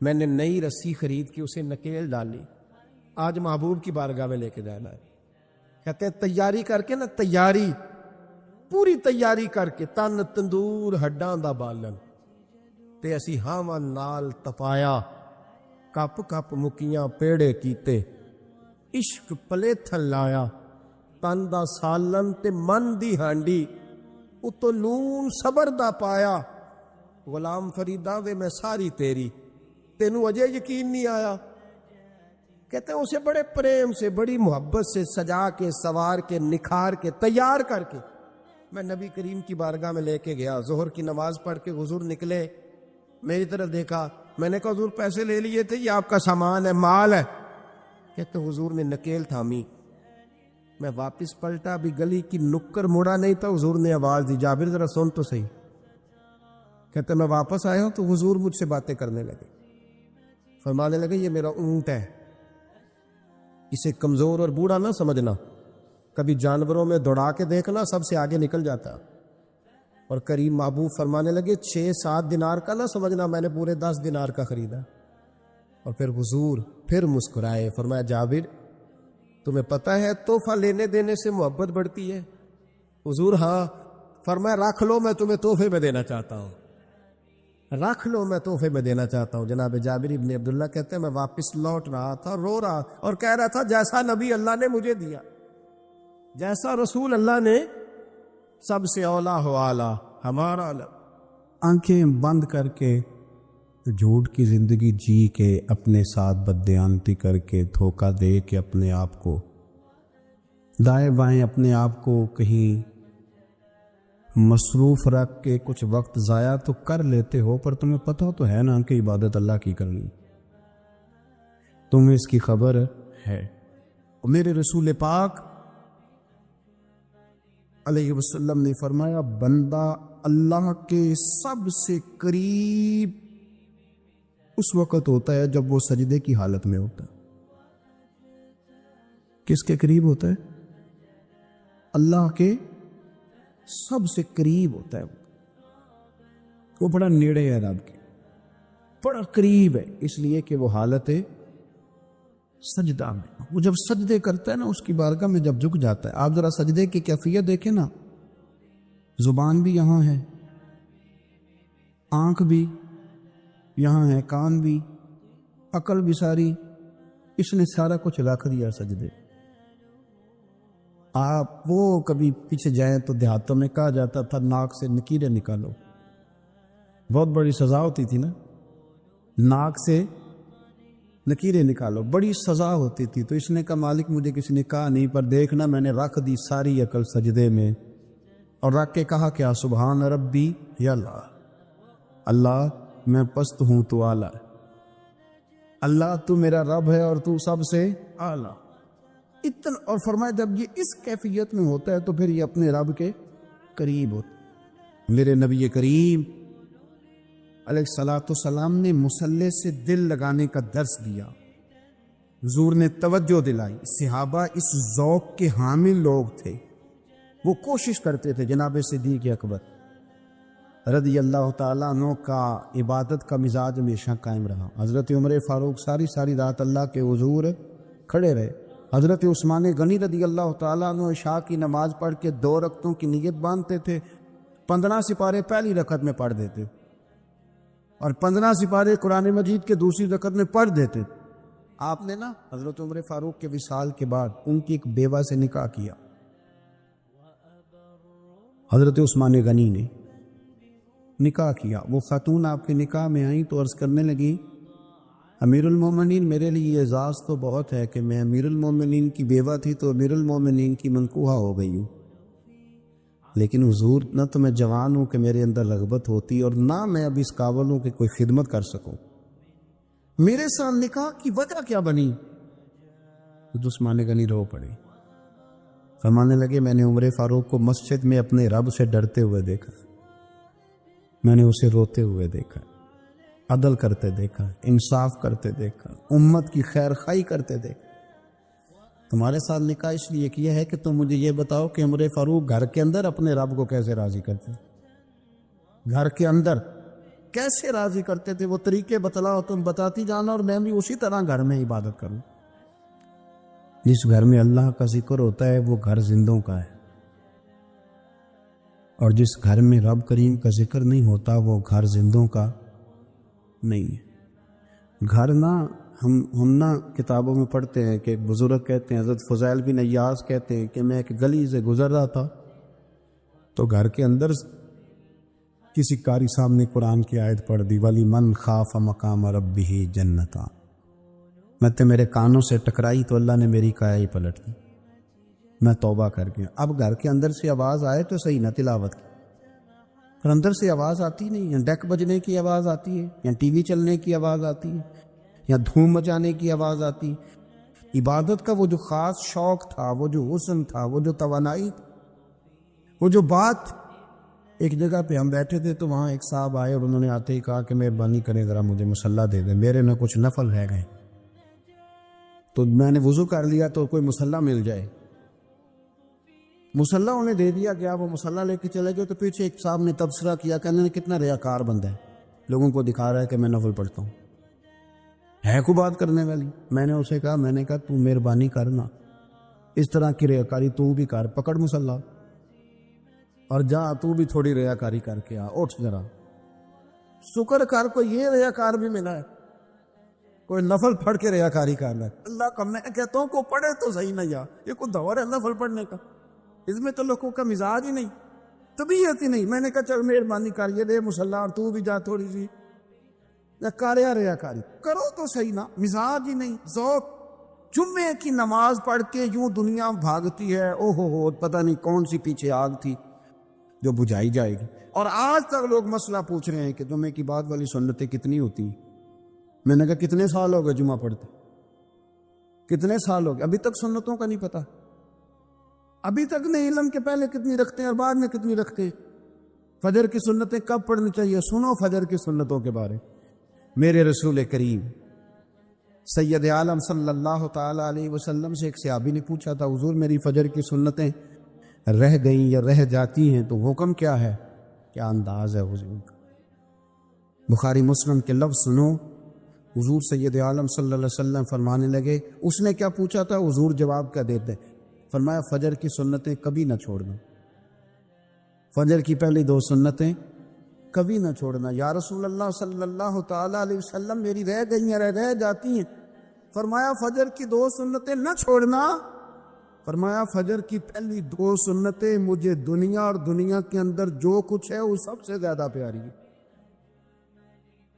میں نے نئی رسی خرید کے اسے نکیل ڈالی. آج محبوب کی بارگاہ میں لے کے جانا ہے. کہتے ہیں تیاری کر کے نا، تیاری پوری تیاری کر کے، تن تندور ہڈاں دا بالن تے اسی ہاواں نال تپایا، کپ کپ مکیاں پیڑے کیتے، عشق پلے تھل لایا، تن دا سالن تے من دی ہانڈی، اتو نون صبر دا پایا. غلام فریدا وے میں ساری تیری، تینوں اجے یقین نہیں آیا. کہتے ہیں اسے بڑے پریم سے، بڑی محبت سے سجا کے، سوار کے، نکھار کے، تیار کر کے میں نبی کریم کی بارگاہ میں لے کے گیا. ظہر کی نماز پڑھ کے حضور نکلے، میری طرف دیکھا. میں نے کہا حضور پیسے لے لیے تھے، یہ آپ کا سامان ہے، مال ہے. کہتے حضور نے نکیل تھامی. میں واپس پلٹا، ابھی گلی کی نکر مڑا نہیں تھا، حضور نے آواز دی، جابر ذرا سن تو صحیح. کہتے میں واپس آیا ہوں تو حضور مجھ سے باتیں کرنے لگے، فرمانے لگے یہ میرا اونٹ ہے، اسے کمزور اور بوڑھا نہ سمجھنا، کبھی جانوروں میں دوڑا کے دیکھنا، سب سے آگے نکل جاتا. اور کریم محبوب فرمانے لگے 6-7 دینار کا نہ سمجھنا، میں نے پورے 10 دینار کا خریدا. اور پھر حضور پھر مسکرائے، فرمایا جابر تمہیں پتہ ہے تحفہ لینے دینے سے محبت بڑھتی ہے؟ حضور ہاں. فرمایا رکھ لو، میں تمہیں تحفے میں دینا چاہتا ہوں، رکھ لو، میں تحفے میں دینا چاہتا ہوں. جناب جابر ابن عبداللہ کہتے ہیں میں واپس لوٹ رہا تھا، رو رہا اور کہہ رہا تھا جیسا نبی اللہ نے مجھے دیا، جیسا رسول اللہ نے، سب سے اولا ہو اعلیٰ ہمارا علم. آنکھیں بند کر کے جھوٹ کی زندگی جی کے، اپنے ساتھ بددیانتی کر کے، دھوکہ دے کے، اپنے آپ کو دائیں بائیں، اپنے آپ کو کہیں مصروف رکھ کے کچھ وقت ضائع تو کر لیتے ہو، پر تمہیں پتہ تو ہے نا کہ عبادت اللہ کی کرنی، تمہیں اس کی خبر ہے. اور میرے رسول پاک علیہ وسلم نے فرمایا بندہ اللہ کے سب سے قریب اس وقت ہوتا ہے جب وہ سجدے کی حالت میں ہوتا ہے. کس کے قریب ہوتا ہے؟ اللہ کے سب سے قریب ہوتا ہے. وہ بڑا نیڑے ہے رب کے، بڑا قریب ہے، اس لیے کہ وہ حالت سجدہ میں، وہ جب سجدے کرتا ہے نا، اس کی بارگاہ میں جب جھک جاتا ہے. آپ ذرا سجدے کی کیفیت دیکھیں نا، زبان بھی یہاں ہے، آنکھ بھی یہاں ہے، کان بھی، عقل بھی ساری، اس نے سارا کچھ رکھ دیا سجدے. آپ وہ کبھی پیچھے جائیں تو دیہاتوں میں کہا جاتا تھا ناک سے نکیریں نکالو، بہت بڑی سزا ہوتی تھی نا، ناک سے نکیریں نکالو، بڑی سزا ہوتی تھی. تو اس نے کہا مالک مجھے کسی نے کہا نہیں، پر دیکھنا میں نے رکھ دی ساری عقل سجدے میں، اور رکھ کے کہا کیا سبحان ربی یا اللہ، اللہ میں پست ہوں تو اعلیٰ ہے، اللہ تو میرا رب ہے اور تو سب سے اعلیٰ. اتنا، اور فرمایا جب یہ اس کیفیت میں ہوتا ہے تو پھر یہ اپنے رب کے قریب ہوتا ہے. میرے نبی کریم علیہ الصلاۃ والسلام نے مصلی سے دل لگانے کا درس دیا، حضور نے توجہ دلائی. صحابہ اس ذوق کے حامل لوگ تھے، وہ کوشش کرتے تھے. جناب صدیق اکبر رضی اللہ تعالیٰ عنہ کا عبادت کا مزاج ہمیشہ قائم رہا. حضرت عمر فاروق ساری رات اللہ کے حضور کھڑے رہے. حضرت عثمان غنی رضی اللہ تعالیٰ عنہ عشاء کی نماز پڑھ کے 2 رکعتوں کی نیت باندھتے تھے، 15 سپارے پہلی رکعت میں پڑھ دیتے اور 15 سپارے قرآن مجید کے دوسری رکعت میں پڑھ دیتے. آپ نے نا حضرت عمر فاروق کے وصال کے بعد ان کی ایک بیوہ سے نکاح کیا، حضرت عثمان غنی نے نکاح کیا. وہ خاتون آپ کے نکاح میں آئیں تو عرض کرنے لگی امیر المومنین میرے لیے اعزاز تو بہت ہے کہ میں امیر المومنین کی بیوہ تھی تو امیر المومنین کی منکوحہ ہو گئی ہوں، لیکن حضور نہ تو میں جوان ہوں کہ میرے اندر رغبت ہوتی اور نہ میں اب اس قابل ہوں کہ کوئی خدمت کر سکوں، میرے ساتھ نکاح کی وجہ کیا بنی؟ عثمان غنی رو پڑے، فرمانے لگے میں نے عمر فاروق کو مسجد میں اپنے رب سے ڈرتے ہوئے دیکھا، میں نے اسے روتے ہوئے دیکھا، عدل کرتے دیکھا، انصاف کرتے دیکھا، امت کی خیر خواہی کرتے دیکھا. تمہارے ساتھ نکاح اس لیے کیا ہے کہ تم مجھے یہ بتاؤ کہ عمر فاروق گھر کے اندر اپنے رب کو کیسے راضی کرتے، گھر کے اندر کیسے راضی کرتے تھے، وہ طریقے بتلاؤ، تم بتاتی جانا اور میں بھی اسی طرح گھر میں عبادت کروں۔ جس گھر میں اللہ کا ذکر ہوتا ہے وہ گھر زندوں کا ہے، اور جس گھر میں رب کریم کا ذکر نہیں ہوتا وہ گھر زندوں کا نہیں ہے۔ گھر نہ ہم نہ کتابوں میں پڑھتے ہیں کہ بزرگ کہتے ہیں، حضرت فضیل بن ایاز کہتے ہیں کہ میں ایک گلی سے گزر رہا تھا تو گھر کے اندر کسی قاری صاحب نے قرآن کی آیت پڑھ دی، ولی من خاف مقام ربہ جنتا، میں تو میرے کانوں سے ٹکرائی تو اللہ نے میری کایا ہی پلٹ دی، میں توبہ کر گیا۔ اب گھر کے اندر سے آواز آئے تو صحیح نہ تلاوت کی، پر اندر سے آواز آتی نہیں ہے، ڈیک بجنے کی آواز آتی ہے، یا ٹی وی چلنے کی آواز آتی ہے، یا دھوم مچانے کی آواز آتی ہے۔ عبادت کا وہ جو خاص شوق تھا، وہ جو حسن تھا، وہ جو توانائی تھی، وہ جو بات، ایک جگہ پہ ہم بیٹھے تھے تو وہاں ایک صاحب آئے اور انہوں نے آتے ہی کہا کہ مہربانی کریں ذرا مجھے مصلی دے دیں، میرے نہ کچھ نفل رہ گئے۔ تو میں نے وضو کر لیا تو کوئی مصلی مل جائے، مصلی انہیں دے دیا گیا، وہ مصلی لے کے چلے گئے تو پیچھے ایک صاحب نے تبصرہ کیا کہ انہوں نے کتنا ریاکار بندہ ہے، لوگوں کو دکھا رہا ہے کہ میں نفل پڑھتا ہوں، ہے کو بات کرنے والی۔ میں نے اسے کہا، میں نے کہا تو مہربانی کرنا، اس طرح کی ریاکاری تو بھی کر، پکڑ مصلی اور جا تو بھی تھوڑی ریاکاری کر کے آ، اٹھ ذرا، شکر کر کوئی یہ ریاکار بھی ملا ہے، کوئی نفل پڑھ کے ریاکاری کر رہا ہے۔ اللہ کا میں کہتا ہوں کو پڑھے تو صحیح نہ، یا یہ کوئی دور ہے نفل پڑھنے کا، اس میں تو لوگوں کا مزاج ہی نہیں، طبیعت ہی نہیں۔ میں نے کہا چل مہربانی کر یہ دے مصلی اور تو بھی جا تھوڑی سی کاریا ریاکاری کرو تو صحیح نا، مزاج ہی نہیں، ذوق۔ جمعے کی نماز پڑھ کے یوں دنیا بھاگتی ہے، او ہو پتہ نہیں کون سی پیچھے آگ تھی جو بجھائی جائے گی، اور آج تک لوگ مسئلہ پوچھ رہے ہیں کہ جمعے کی بعد والی سنتیں کتنی ہوتی ہیں۔ میں نے کہا کتنے سال ہو گئے جمعہ پڑھتے، کتنے سال ہو گئے، ابھی تک سنتوں کا نہیں پتہ، ابھی تک نہیں علم کے پہلے کتنی رکھتے ہیں اور بعد میں کتنی رکھتے ہیں۔ فجر کی سنتیں کب پڑھنی چاہیے، سنو فجر کی سنتوں کے بارے۔ میرے رسول کریم سید عالم صلی اللہ تعالی علیہ وسلم سے ایک صحابی نے پوچھا تھا، حضور میری فجر کی سنتیں رہ گئیں یا رہ جاتی ہیں تو حکم کیا ہے، کیا انداز ہے حضور کا۔ بخاری مسلم کے لفظ سنو، حضور سید عالم صلی اللہ علیہ وسلم فرمانے لگے، اس نے کیا پوچھا تھا، حضور جواب کیا دیتے، فرمایا فجر کی سنتیں کبھی نہ چھوڑنا، فجر کی پہلی 2 سنتیں کبھی نہ چھوڑنا۔ یا رسول اللہ صلی اللہ تعالی علیہ وسلم میری رہ گئی ہیں، رہ جاتی ہیں، فرمایا فجر کی 2 سنتیں نہ چھوڑنا، فرمایا فجر کی پہلی 2 سنتیں مجھے دنیا اور دنیا کے اندر جو کچھ ہے وہ سب سے زیادہ پیاری ہے۔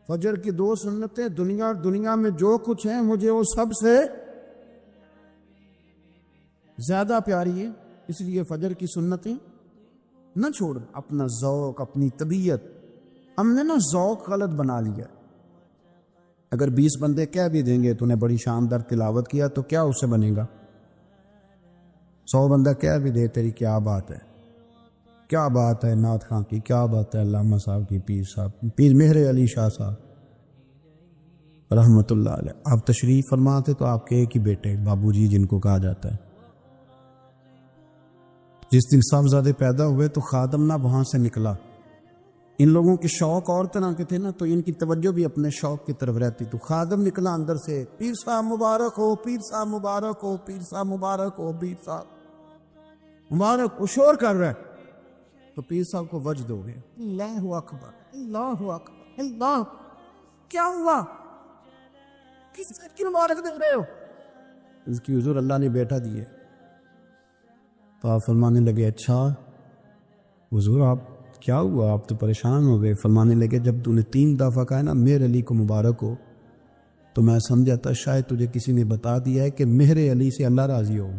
فجر کی 2 سنتیں دنیا اور دنیا میں جو کچھ ہے مجھے وہ سب سے زیادہ پیاری ہے، اس لیے فجر کی سنتیں نہ چھوڑ۔ اپنا ذوق، اپنی طبیعت، ہم نے نا ذوق غلط بنا لیا۔ اگر 20 بندے کہہ بھی دیں گے تو نے بڑی شاندار تلاوت کیا تو کیا اس سے بنے گا، 100 بندہ کہہ بھی دے تیری کیا بات ہے، کیا بات ہے نعت خاں کی، کیا بات ہے علامہ صاحب کی، پیر صاحب، پیر مہر علی شاہ صاحب رحمۃ اللہ علیہ، آپ تشریف فرماتے تو آپ کے ایک ہی بیٹے بابو جی جن کو کہا جاتا ہے، جس دن صاحبزادے پیدا ہوئے تو خادم نہ وہاں سے نکلا۔ ان لوگوں کے شوق اور طرح کے تھے نا، تو ان کی توجہ بھی اپنے شوق کی طرف رہتی، تو خادم نکلا اندر سے، پیر صاحب مبارک ہو، پیر صاحب مبارک ہو، پیر صاحب مبارک ہو، پیر صاحب مبارک، وہ شور کر رہا ہے، تو پیر صاحب کو وجد ہو گیا، اللہ اکبر اللہ اکبر، اللہ کیا ہوا، کس چیز کی مبارک دے رہے ہو، اس کی حضور اللہ نے بیٹا دیے۔ تو آپ فرمانے لگے اچھا حضور آپ کیا ہوا، آپ تو پریشان ہو گئے۔ فرمانے لگے جب تو نے 3 دفعہ کہا نا مہر علی کو مبارک ہو تو میں سمجھا تھا شاید تجھے کسی نے بتا دیا ہے کہ مہر علی سے اللہ راضی ہو،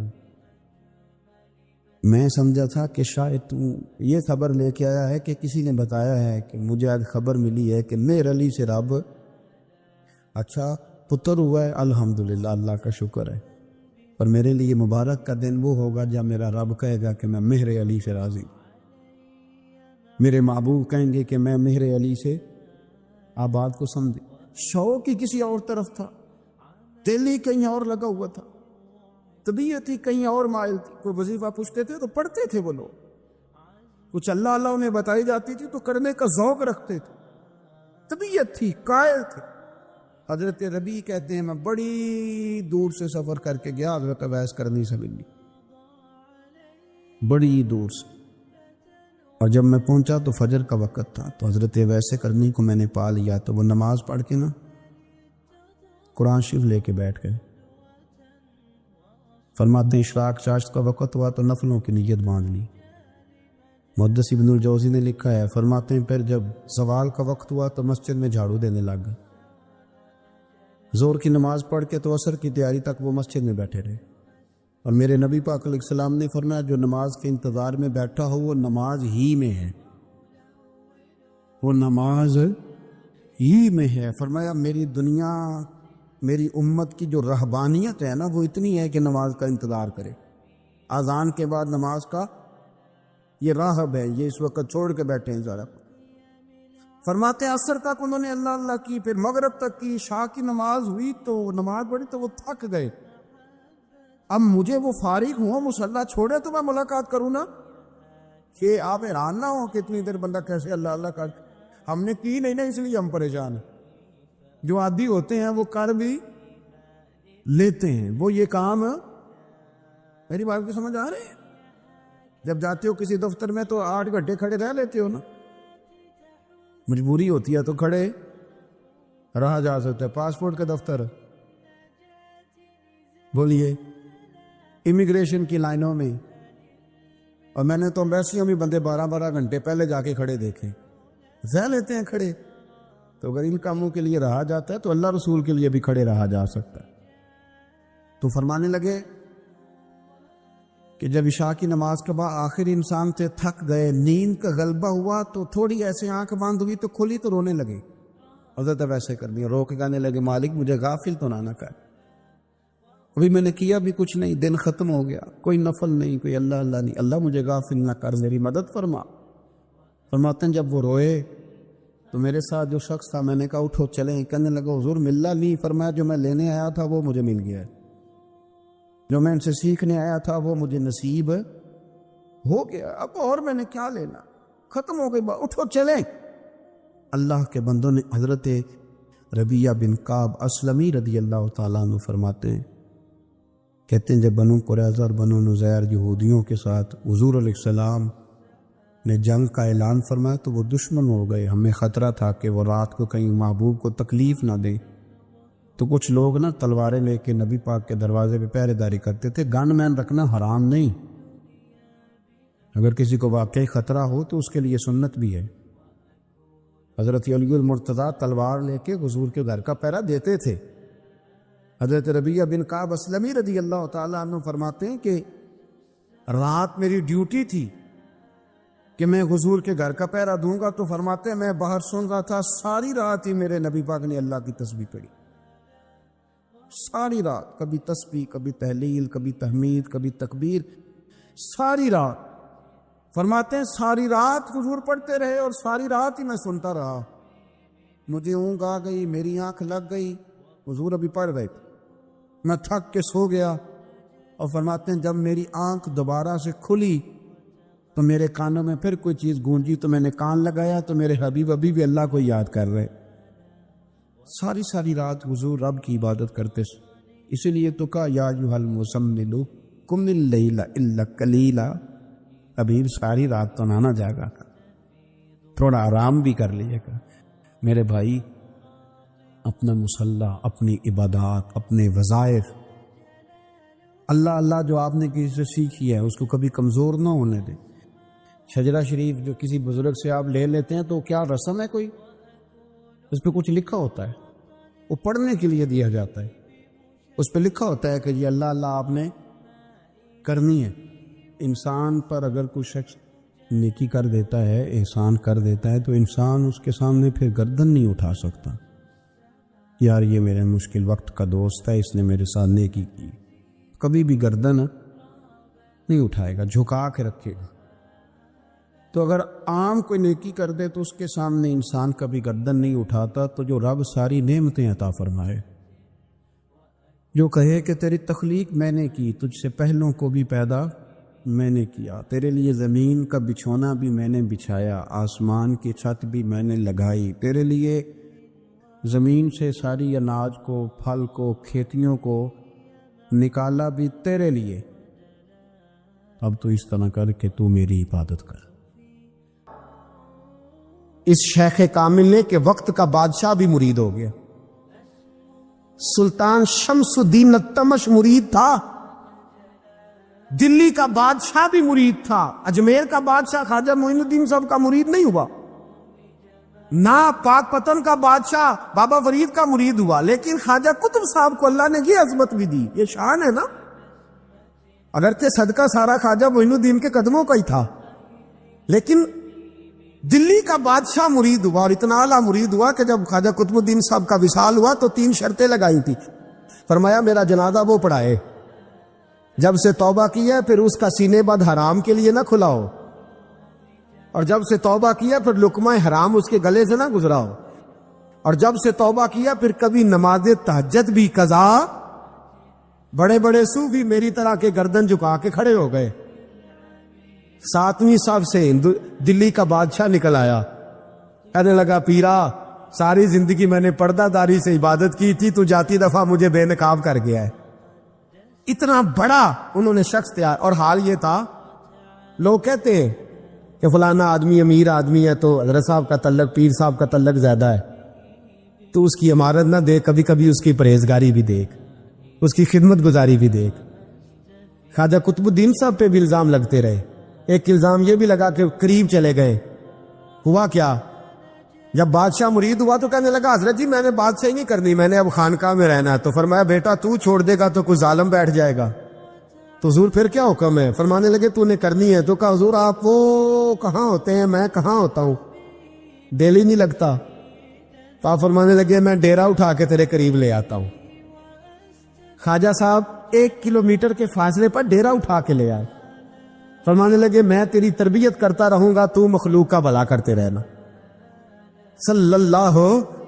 میں سمجھا تھا کہ شاید تو یہ خبر لے کے آیا ہے کہ کسی نے بتایا ہے کہ مجھے آج خبر ملی ہے کہ مہر علی سے رب، اچھا پتر ہوا ہے، الحمدللہ اللہ کا شکر ہے، پر میرے لیے مبارک کا دن وہ ہوگا جب میرا رب کہے گا کہ میں مہر علی سے راضی، میرے محبوب کہیں گے کہ میں مہر علی سے، آپ بات کو سمجھے، شوق ہی کسی اور طرف تھا، دل ہی کہیں اور لگا ہوا تھا، طبیعت ہی کہیں اور مائل تھی. کوئی وظیفہ پوچھتے تھے تو پڑھتے تھے وہ لوگ, کچھ اللہ اللہ انہیں بتائی جاتی تھی تو کرنے کا ذوق رکھتے تھے, طبیعت تھی, قائل تھے. حضرت ربیع کہتے ہیں میں بڑی دور سے سفر کر کے گیا حضرت اویس کرنی سے ملنی, بڑی دور سے, اور جب میں پہنچا تو فجر کا وقت تھا. تو حضرت اویس کرنی کو میں نے پا لیا, تو وہ نماز پڑھ کے نا قرآن شریف لے کے بیٹھ گئے. فرماتے ہیں اشراق چاشت کا وقت ہوا تو نفلوں کی نیت باندھ لی. محدث ابن الجوزی نے لکھا ہے, فرماتے ہیں پھر جب زوال کا وقت ہوا تو مسجد میں جھاڑو دینے لگ گئے. زور کی نماز پڑھ کے تو عصر کی تیاری تک وہ مسجد میں بیٹھے رہے. اور میرے نبی پاک علیہ السلام نے فرمایا جو نماز کے انتظار میں بیٹھا ہو وہ نماز ہی میں ہے, وہ نماز ہی میں ہے. فرمایا میری دنیا, میری امت کی جو رہبانیت ہے نا وہ اتنی ہے کہ نماز کا انتظار کرے. اذان کے بعد نماز کا یہ راہب ہے, یہ اس وقت چھوڑ کے بیٹھے ہیں ذرا. فرماتے ہیں عصر تک انہوں نے اللہ اللہ کی, پھر مغرب تک کی, عشاء کی نماز ہوئی تو نماز پڑھی تو وہ تھک گئے. اب مجھے وہ فارغ ہوں, مصلی چھوڑے تو میں ملاقات کروں نا, کہ آپ حیران نہ ہو کہ اتنی دیر بندہ کیسے اللہ اللہ کر. ہم نے کی نہیں نا اس لیے ہم پریشان ہیں. جو عادی ہوتے ہیں وہ کر بھی لیتے ہیں. وہ یہ کام, میری بات کو سمجھ آ رہے ہیں؟ جب جاتے ہو کسی دفتر میں تو 8 گھنٹے کھڑے رہ لیتے ہو نا, مجبوری ہوتی ہے تو کھڑے رہا جا سکتا ہے. پاسپورٹ کا دفتر, بولیے امیگریشن کی لائنوں میں, اور میں نے تو ایمبیسیوں میں بندے 12 گھنٹے پہلے جا کے کھڑے دیکھے, رہ لیتے ہیں کھڑے. تو اگر ان کاموں کے لیے رہا جاتا ہے تو اللہ رسول کے لیے بھی کھڑے رہا جا سکتا ہے. تو فرمانے لگے کہ جب عشاء کی نماز کے بعد آخر انسان سے تھک گئے, نیند کا غلبہ ہوا تو تھوڑی ایسے آنکھ بند ہوئی تو کھلی تو رونے لگے. حضرت ویسے کر دیا, رو کے کہنے لگے مالک مجھے غافل تو نہ کر, ابھی میں نے کیا بھی کچھ نہیں, دن ختم ہو گیا, کوئی نفل نہیں, کوئی اللہ اللہ نہیں, اللہ مجھے غافل نہ کر, میری مدد فرما. فرماتے ہیں جب وہ روئے تو میرے ساتھ جو شخص تھا میں نے کہا اٹھو چلیں. کہنے لگا حضور ملا نہیں. فرمایا جو میں لینے آیا تھا وہ مجھے مل گیا ہے, جو میں ان سے سیکھنے آیا تھا وہ مجھے نصیب ہو گیا, اب اور میں نے کیا لینا, ختم ہو گئی بات, اٹھو چلیں. اللہ کے بندوں نے حضرت ربیعہ بن کعب اسلمی رضی اللہ تعالیٰ عنہ فرماتے ہیں, کہتے ہیں جب بنو قریظہ اور بنو نذیر یہودیوں کے ساتھ حضور علیہ السلام نے جنگ کا اعلان فرمایا تو وہ دشمن ہو گئے. ہمیں خطرہ تھا کہ وہ رات کو کہیں محبوب کو تکلیف نہ دیں, تو کچھ لوگ نا تلواریں لے کے نبی پاک کے دروازے پہ پہرے داری کرتے تھے. گن مین رکھنا حرام نہیں, اگر کسی کو واقعی خطرہ ہو تو اس کے لیے سنت بھی ہے. حضرت علی المرتضیٰ تلوار لے کے حضور کے گھر کا پہرا دیتے تھے. حضرت ربیعہ بن کعب اسلمی رضی اللہ تعالیٰ عنہ فرماتے ہیں کہ رات میری ڈیوٹی تھی کہ میں حضور کے گھر کا پہرا دوں گا. تو فرماتے ہیں میں باہر سن رہا تھا, ساری رات ہی میرے نبی پاک نے اللہ کی تسبیح پڑھی, ساری رات, کبھی تسبیح, کبھی تہلیل, کبھی تحمید, کبھی تکبیر, ساری رات. فرماتے ہیں ساری رات حضور پڑھتے رہے اور ساری رات ہی میں سنتا رہا. مجھے اونگ آ گئی, میری آنکھ لگ گئی, حضور ابھی پڑھ رہے تھے, میں تھک کے سو گیا. اور فرماتے ہیں جب میری آنکھ دوبارہ سے کھلی تو میرے کانوں میں پھر کوئی چیز گونجی, تو میں نے کان لگایا تو میرے حبیب ابھی بھی اللہ کو یاد کر رہے. ساری رات حضور رب کی عبادت کرتے. اسی لیے تو کہا یا ایھا المزمل قم اللیل الا قلیلا, حبیب ساری رات تو نہ جاگا تھا, تھوڑا آرام بھی کر لیے گا. میرے بھائی اپنا مصلی, اپنی عبادات, اپنے وظائف, اللہ اللہ جو آپ نے کسی سے سیکھی ہے اس کو کبھی کمزور نہ ہونے دیں. شجرہ شریف جو کسی بزرگ سے آپ لے لیتے ہیں تو کیا رسم ہے کوئی, اس پہ کچھ لکھا ہوتا ہے, وہ پڑھنے کے لیے دیا جاتا ہے. اس پہ لکھا ہوتا ہے کہ یہ اللہ اللہ آپ نے کرنی ہے. انسان پر اگر کوئی شخص نیکی کر دیتا ہے, احسان کر دیتا ہے, تو انسان اس کے سامنے پھر گردن نہیں اٹھا سکتا. یار یہ میرے مشکل وقت کا دوست ہے, اس نے میرے ساتھ نیکی کی, کبھی بھی گردن نہیں اٹھائے گا, جھکا کے رکھے گا. تو اگر عام کوئی نیکی کر دے تو اس کے سامنے انسان کبھی گردن نہیں اٹھاتا. تو جو رب ساری نعمتیں عطا فرمائے جو کہے کہ تیری تخلیق میں نے کی، تجھ سے پہلوں کو بھی پیدا میں نے کیا، تیرے لیے زمین کا بچھونا بھی میں نے بچھایا، آسمان کی چھت بھی میں نے لگائی، تیرے لیے زمین سے ساری اناج کو، پھل کو، کھیتیوں کو نکالا بھی تیرے لیے، اب تو اس طرح کر کہ تو میری عبادت کر۔ اس شیخ کامل نے کہ وقت کا بادشاہ بھی مرید ہو گیا۔ سلطان شمس الدین التمش مرید تھا، دلی کا بادشاہ بھی مرید تھا، اجمیر کا بادشاہ خواجہ معین الدین صاحب کا مرید نہیں ہوا، نہ پاک پتن کا بادشاہ بابا فرید کا مرید ہوا، لیکن خواجہ قطب صاحب کو اللہ نے یہ عظمت بھی دی، یہ شان ہے نا۔ اگرچہ صدقہ سارا خواجہ معین الدین کے قدموں کا ہی تھا، لیکن دلی کا بادشاہ مرید ہوا، اور اتنا اعلیٰ مرید ہوا کہ جب خواجہ قطب الدین صاحب کا وصال ہوا تو 3 شرطیں لگائی تھی۔ فرمایا میرا جنازہ وہ پڑھائے، جب سے توبہ کی ہے پھر اس کا سینے بد حرام کے لیے نہ کھلا ہو، اور جب سے توبہ کیا پھر لقمہ حرام اس کے گلے سے نہ گزرا ہو، اور جب سے توبہ کیا پھر کبھی نماز تہجد بھی قضا۔ بڑے بڑے صوفی میری طرح کے گردن جھکا کے کھڑے ہو گئے۔ 7ویں صف سے دلی کا بادشاہ نکل آیا، کہنے لگا پیرا ساری زندگی میں نے پردہ داری سے عبادت کی تھی، تو جاتی دفعہ مجھے بے نقاب کر گیا ہے۔ اتنا بڑا انہوں نے شخص تیار، اور حال یہ تھا لوگ کہتے ہیں کہ فلانا آدمی امیر آدمی ہے تو حضرت صاحب کا تعلق، پیر صاحب کا تعلق زیادہ ہے، تو اس کی عمارت نہ دیکھ، کبھی کبھی اس کی پرہیزگاری بھی دیکھ، اس کی خدمت گزاری بھی دیکھ۔ خواجہ قطب الدین صاحب پہ بھی الزام لگتے رہے، ایک الزام یہ بھی لگا کہ قریب چلے گئے۔ ہوا کیا، جب بادشاہ مرید ہوا تو کہنے لگا حضرت جی میں نے بادشاہی نہیں کرنی، میں نے اب خانقاہ میں رہنا ہے۔ تو فرمایا بیٹا تو چھوڑ دے گا تو کوئی ظالم بیٹھ جائے گا، تو حضور پھر کیا حکم ہے؟ فرمانے لگے تو نے کرنی ہے۔ تو کہا حضور آپ وہ کہاں ہوتے ہیں، میں کہاں ہوتا ہوں، دل ہی نہیں لگتا۔ تو آپ فرمانے لگے میں ڈیرا اٹھا کے تیرے قریب لے آتا ہوں۔ خواجہ صاحب 1 کلومیٹر کے فاصلے پر ڈیرا اٹھا کے لے آئے، فرمانے لگے میں تیری تربیت کرتا رہوں گا، تو مخلوق کا بھلا کرتے رہنا۔ صلی اللہ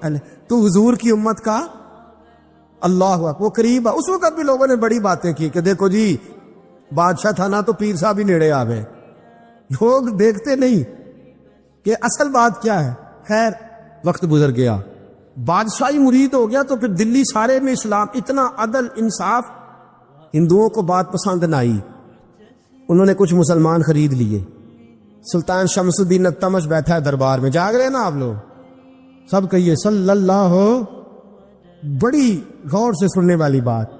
علیہ، تو حضور کی امت کا اللہ اکبر، وہ قریب ہے۔ اس وقت بھی لوگوں نے بڑی باتیں کی کہ دیکھو جی بادشاہ تھا نا تو پیر صاحب ہی نیڑے آ گئے، لوگ دیکھتے نہیں کہ اصل بات کیا ہے۔ خیر وقت گزر گیا، بادشاہی مرید ہو گیا، تو پھر دلی سارے میں اسلام، اتنا عدل انصاف، ہندوؤں کو بات پسند نہ آئی، انہوں نے کچھ مسلمان خرید لیے۔ سلطان شمس الدین التمش بیٹھا ہے دربار میں، جاگ رہے نا آپ لوگ، سب کہیے صلی اللہ ہو۔ بڑی غور سے سننے والی بات،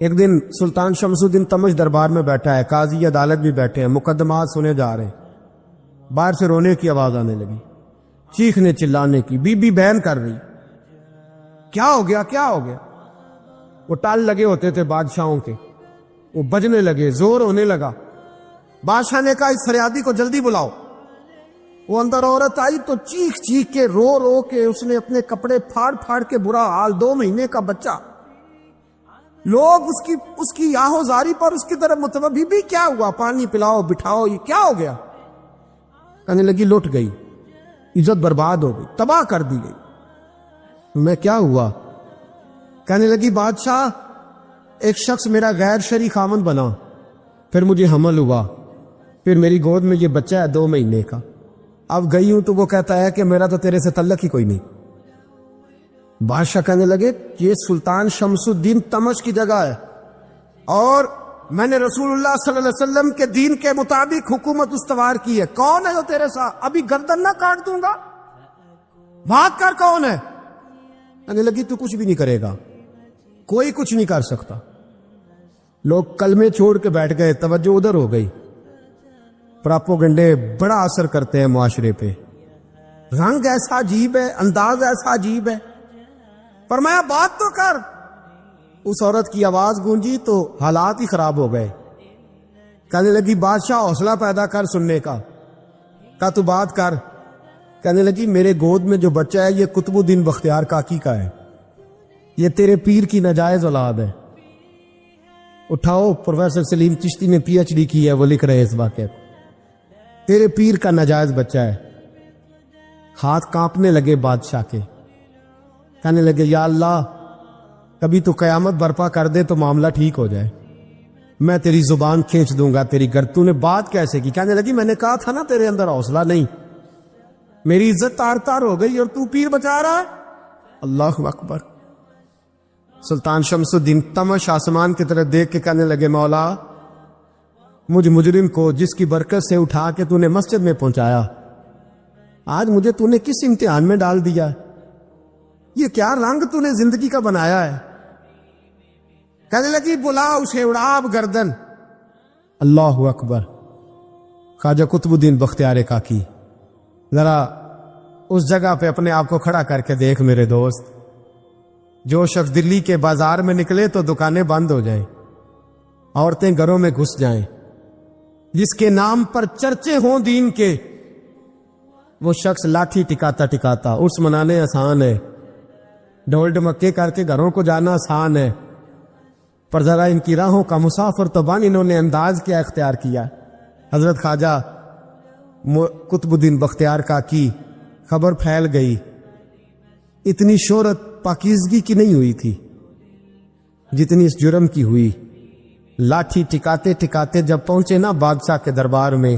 ایک دن سلطان شمس الدین تمش دربار میں بیٹھا ہے، قاضی عدالت بھی بیٹھے ہیں، مقدمات سنے جا رہے ہیں، باہر سے رونے کی آواز آنے لگی، چیخنے چلانے کی، بی بی بین کر رہی، کیا ہو گیا کیا ہو گیا؟ وہ ٹال لگے ہوتے تھے بادشاہوں کے، وہ بجنے لگے، زور ہونے لگا۔ بادشاہ نے کہا اس فریادی کو جلدی بلاؤ۔ وہ اندر عورت آئی تو چیخ چیخ کے، رو رو کے، اس نے اپنے کپڑے پھاڑ پھاڑ کے، برا حال، 2 مہینے کا بچہ، لوگ اس کی آہو زاری پر اس کی طرف متوجہ، بھی کیا ہوا، پانی پلاؤ بٹھاؤ، یہ کیا ہو گیا؟ کہنے لگی لٹ گئی، عزت برباد ہو گئی، تباہ کر دی گئی۔ میں کیا ہوا؟ کہنے لگی بادشاہ ایک شخص میرا غیر شرعی خامند بنا، پھر مجھے حمل ہوا، پھر میری گود میں یہ بچہ ہے 2 مہینے کا، اب گئی ہوں تو وہ کہتا ہے کہ میرا تو تیرے سے تعلق ہی کوئی نہیں۔ بادشاہ کہنے لگے یہ سلطان شمس الدین تمش کی جگہ ہے، اور میں نے رسول اللہ صلی اللہ علیہ وسلم کے دین کے مطابق حکومت استوار کی ہے، کون ہے جو تیرے ساتھ؟ ابھی گردن نہ کاٹ دوں گا، بھاگ کر کون ہے؟ کہنے لگی تو کچھ بھی نہیں کرے گا، کوئی کچھ نہیں کر سکتا۔ لوگ کلمے چھوڑ کے بیٹھ گئے، توجہ ادھر ہو گئی۔ پراپوگنڈے بڑا اثر کرتے ہیں معاشرے پہ، رنگ ایسا عجیب ہے، انداز ایسا عجیب ہے۔ فرمایا بات تو کر۔ اس عورت کی آواز گونجی تو حالات ہی خراب ہو گئے۔ کہنے لگی بادشاہ حوصلہ پیدا کر سننے کا۔ کہا تو بات کر۔ کہنے لگی میرے گود میں جو بچہ ہے یہ قطب الدین بختیار کاکی کا ہے، یہ تیرے پیر کی ناجائز اولاد ہے۔ اٹھاؤ، پروفیسر سلیم چشتی نے پی ایچ ڈی کی ہے، وہ لکھ رہے اس واقعے کو، تیرے پیر کا ناجائز بچہ ہے۔ ہاتھ کانپنے لگے بادشاہ کے، کہنے لگے یا اللہ، کبھی تو قیامت برپا کر دے تو معاملہ ٹھیک ہو جائے، میں تیری زبان کھینچ دوں گا تیری تو نے بات کیسے کی؟ کہنے لگی میں نے کہا تھا نا تیرے اندر حوصلہ نہیں، میری عزت تار تار ہو گئی اور تو پیر بچا رہا ہے۔ اللہ اکبر۔ سلطان شمس الدین تمش آسمان کی طرف دیکھ کے کہنے لگے مولا، مجھ مجرم کو جس کی برکت سے اٹھا کے تو نے مسجد میں پہنچایا، آج مجھے تو نے کس امتحان میں ڈال دیا؟ یہ کیا رنگ تو نے زندگی کا بنایا ہے؟ کہنے لگی بلا اسے، اڑاب گردن۔ اللہ اکبر۔ خواجہ قطب الدین بختیار کاکی، ذرا اس جگہ پہ اپنے آپ کو کھڑا کر کے دیکھ میرے دوست، جو شخص دلی کے بازار میں نکلے تو دکانیں بند ہو جائیں، عورتیں گھروں میں گھس جائیں، جس کے نام پر چرچے ہوں دین کے، وہ شخص لاٹھی ٹکاتا ٹکاتا عرس منانے آسان ہے، ڈھول ڈمکے کر کے گھروں کو جانا آسان ہے، پر ذرا ان کی راہوں کا مسافر تو بن انہوں نے انداز کیا اختیار کیا۔ حضرت خواجہ قطب الدین بختیار کاکی، خبر پھیل گئی، اتنی شہرت پاکیزگی کی نہیں ہوئی تھی جتنی اس جرم کی ہوئی۔ لاٹھی ٹکاتے ٹکاتے جب پہنچے نا بادشاہ کے دربار میں،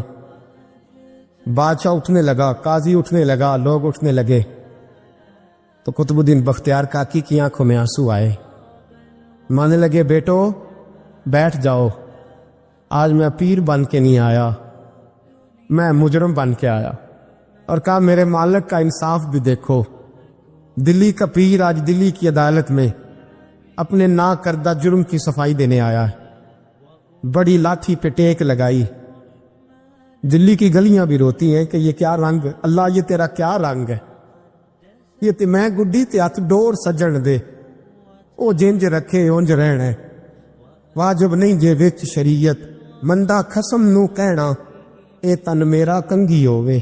بادشاہ اٹھنے لگا، قاضی اٹھنے لگا، لوگ اٹھنے لگے، تو قطب الدین بختیار کاکی کی آنکھوں میں آنسو آئے، مانے لگے بیٹو بیٹھ جاؤ، آج میں پیر بن کے نہیں آیا، میں مجرم بن کے آیا۔ اور کہا میرے مالک کا انصاف بھی دیکھو، دلی کا پیر آج دلی کی عدالت میں اپنے نا کردہ جرم کی صفائی دینے آیا ہے، بڑی لاٹھی پہ ٹیک لگائی، دلی کی گلیاں بھی روتی ہیں کہ یہ کیا رنگ، اللہ یہ تیرا کیا رنگ ہے، یہ تے میں گڈی تے ہاتھ ڈور سجن دے، او جنج رکھے اونج رہنا، واجب نہیں جے وچ شریعت، مندہ خسم نو کہنا اے تن میرا کنگھی ہووے،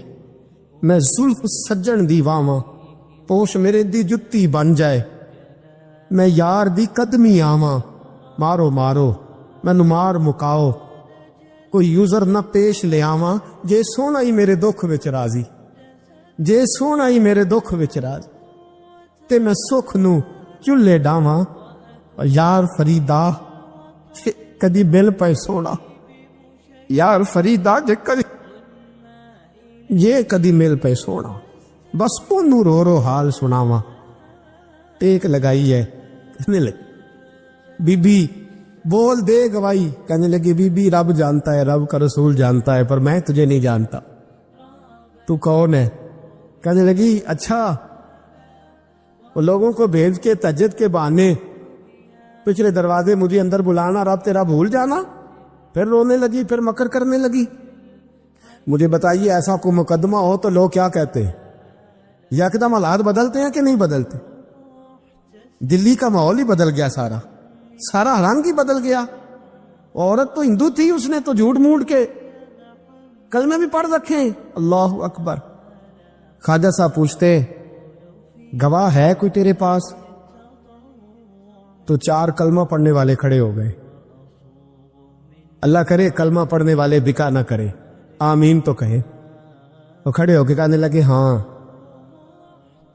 میں زلف سجن دی واواں پوش میرے دی جتی بن جائے، میں یار دی قدمی آواں، مارو مارو مینوں مار مکاؤ، کوئی یوزر نہ پیش لے آواں، جے سونا ہی میرے دکھ وچ راضی، جے سونا ہی میرے دکھ وچ راضی، تے میں سکھ نو چلے ڈاواں، یار فریدا کدی بل پے سونا، یار فریدا جے کدی یہ کدی مل پے سونا، بس اونوں رو رو حال سناواں، ٹیک لگائی ہے، کہنے لگی بی بی بول دے گواہی، کہنے لگی بی بی رب جانتا ہے، رب کا رسول جانتا ہے، پر میں تجھے نہیں جانتا، تو کون ہے؟ کہنے لگی اچھا وہ لوگوں کو بھیج کے تہجد کے بہانے پچھلے دروازے مجھے اندر بلانا، رب تیرا بھول جانا، پھر رونے لگی، پھر مکر کرنے لگی۔ مجھے بتائیے ایسا کوئی مقدمہ ہو تو لوگ کیا کہتے ہیں؟ یکدم حالات بدلتے ہیں کہ نہیں بدلتے؟ دلی کا ماحول ہی بدل گیا، سارا رنگ ہی بدل گیا۔ عورت تو ہندو تھی، اس نے تو جھوٹ موٹ کے کلمے بھی پڑھ رکھے ہیں۔ اللہ اکبر۔ خواجہ صاحب پوچھتے گواہ ہے کوئی تیرے پاس؟ تو 4 کلمہ پڑھنے والے کھڑے ہو گئے۔ اللہ کرے کلمہ پڑھنے والے بکا نہ کرے، آمین تو کہے۔ وہ کھڑے ہو کے کہنے لگے ہاں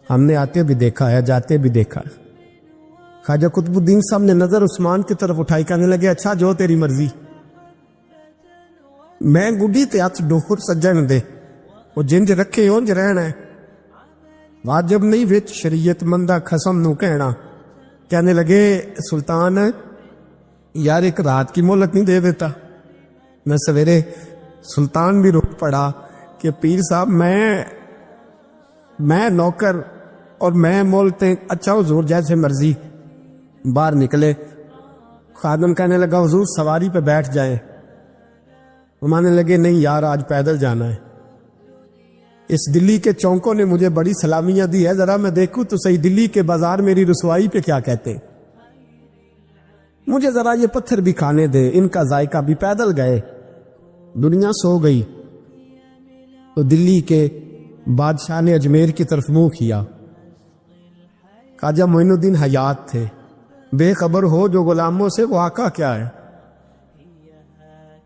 ہم نے آتے بھی دیکھا ہے، جاتے بھی دیکھا ہے۔ خواجہ قطب الدین صاحب نے نظر عثمان کی طرف اٹھائی، کہنے لگے اچھا جو تیری مرضی، میں گڈی تے ہاتھ ڈوہر سجن دے، وہ جنج رکھے اونج رہنا ہے، واجب نہیں وچ شریعت، مندہ خسم نو کہنا۔ کہنے لگے سلطان یار ایک رات کی مہلت نہیں دے دیتا؟ میں سویرے سلطان بھی رک پڑا کہ پیر صاحب میں نوکر اور میں مولتے، اچھا حضور جیسے مرضی۔ باہر نکلے، خادم کہنے لگا حضور سواری پہ بیٹھ جائیں، وہ مانے لگے نہیں یار آج پیدل جانا ہے، اس دلی کے چونکوں نے مجھے بڑی سلامیاں دی ہے، ذرا میں دیکھوں تو صحیح دلی کے بازار میری رسوائی پہ کیا کہتے ہیں، مجھے ذرا یہ پتھر بھی کھانے دے، ان کا ذائقہ بھی۔ پیدل گئے، دنیا سو گئی تو دلی کے بادشاہ نے اجمیر کی طرف منہ کیا۔ خواجہ معین الدین حیات تھے، بے خبر ہو جو غلاموں سے وہ آقا کیا ہے،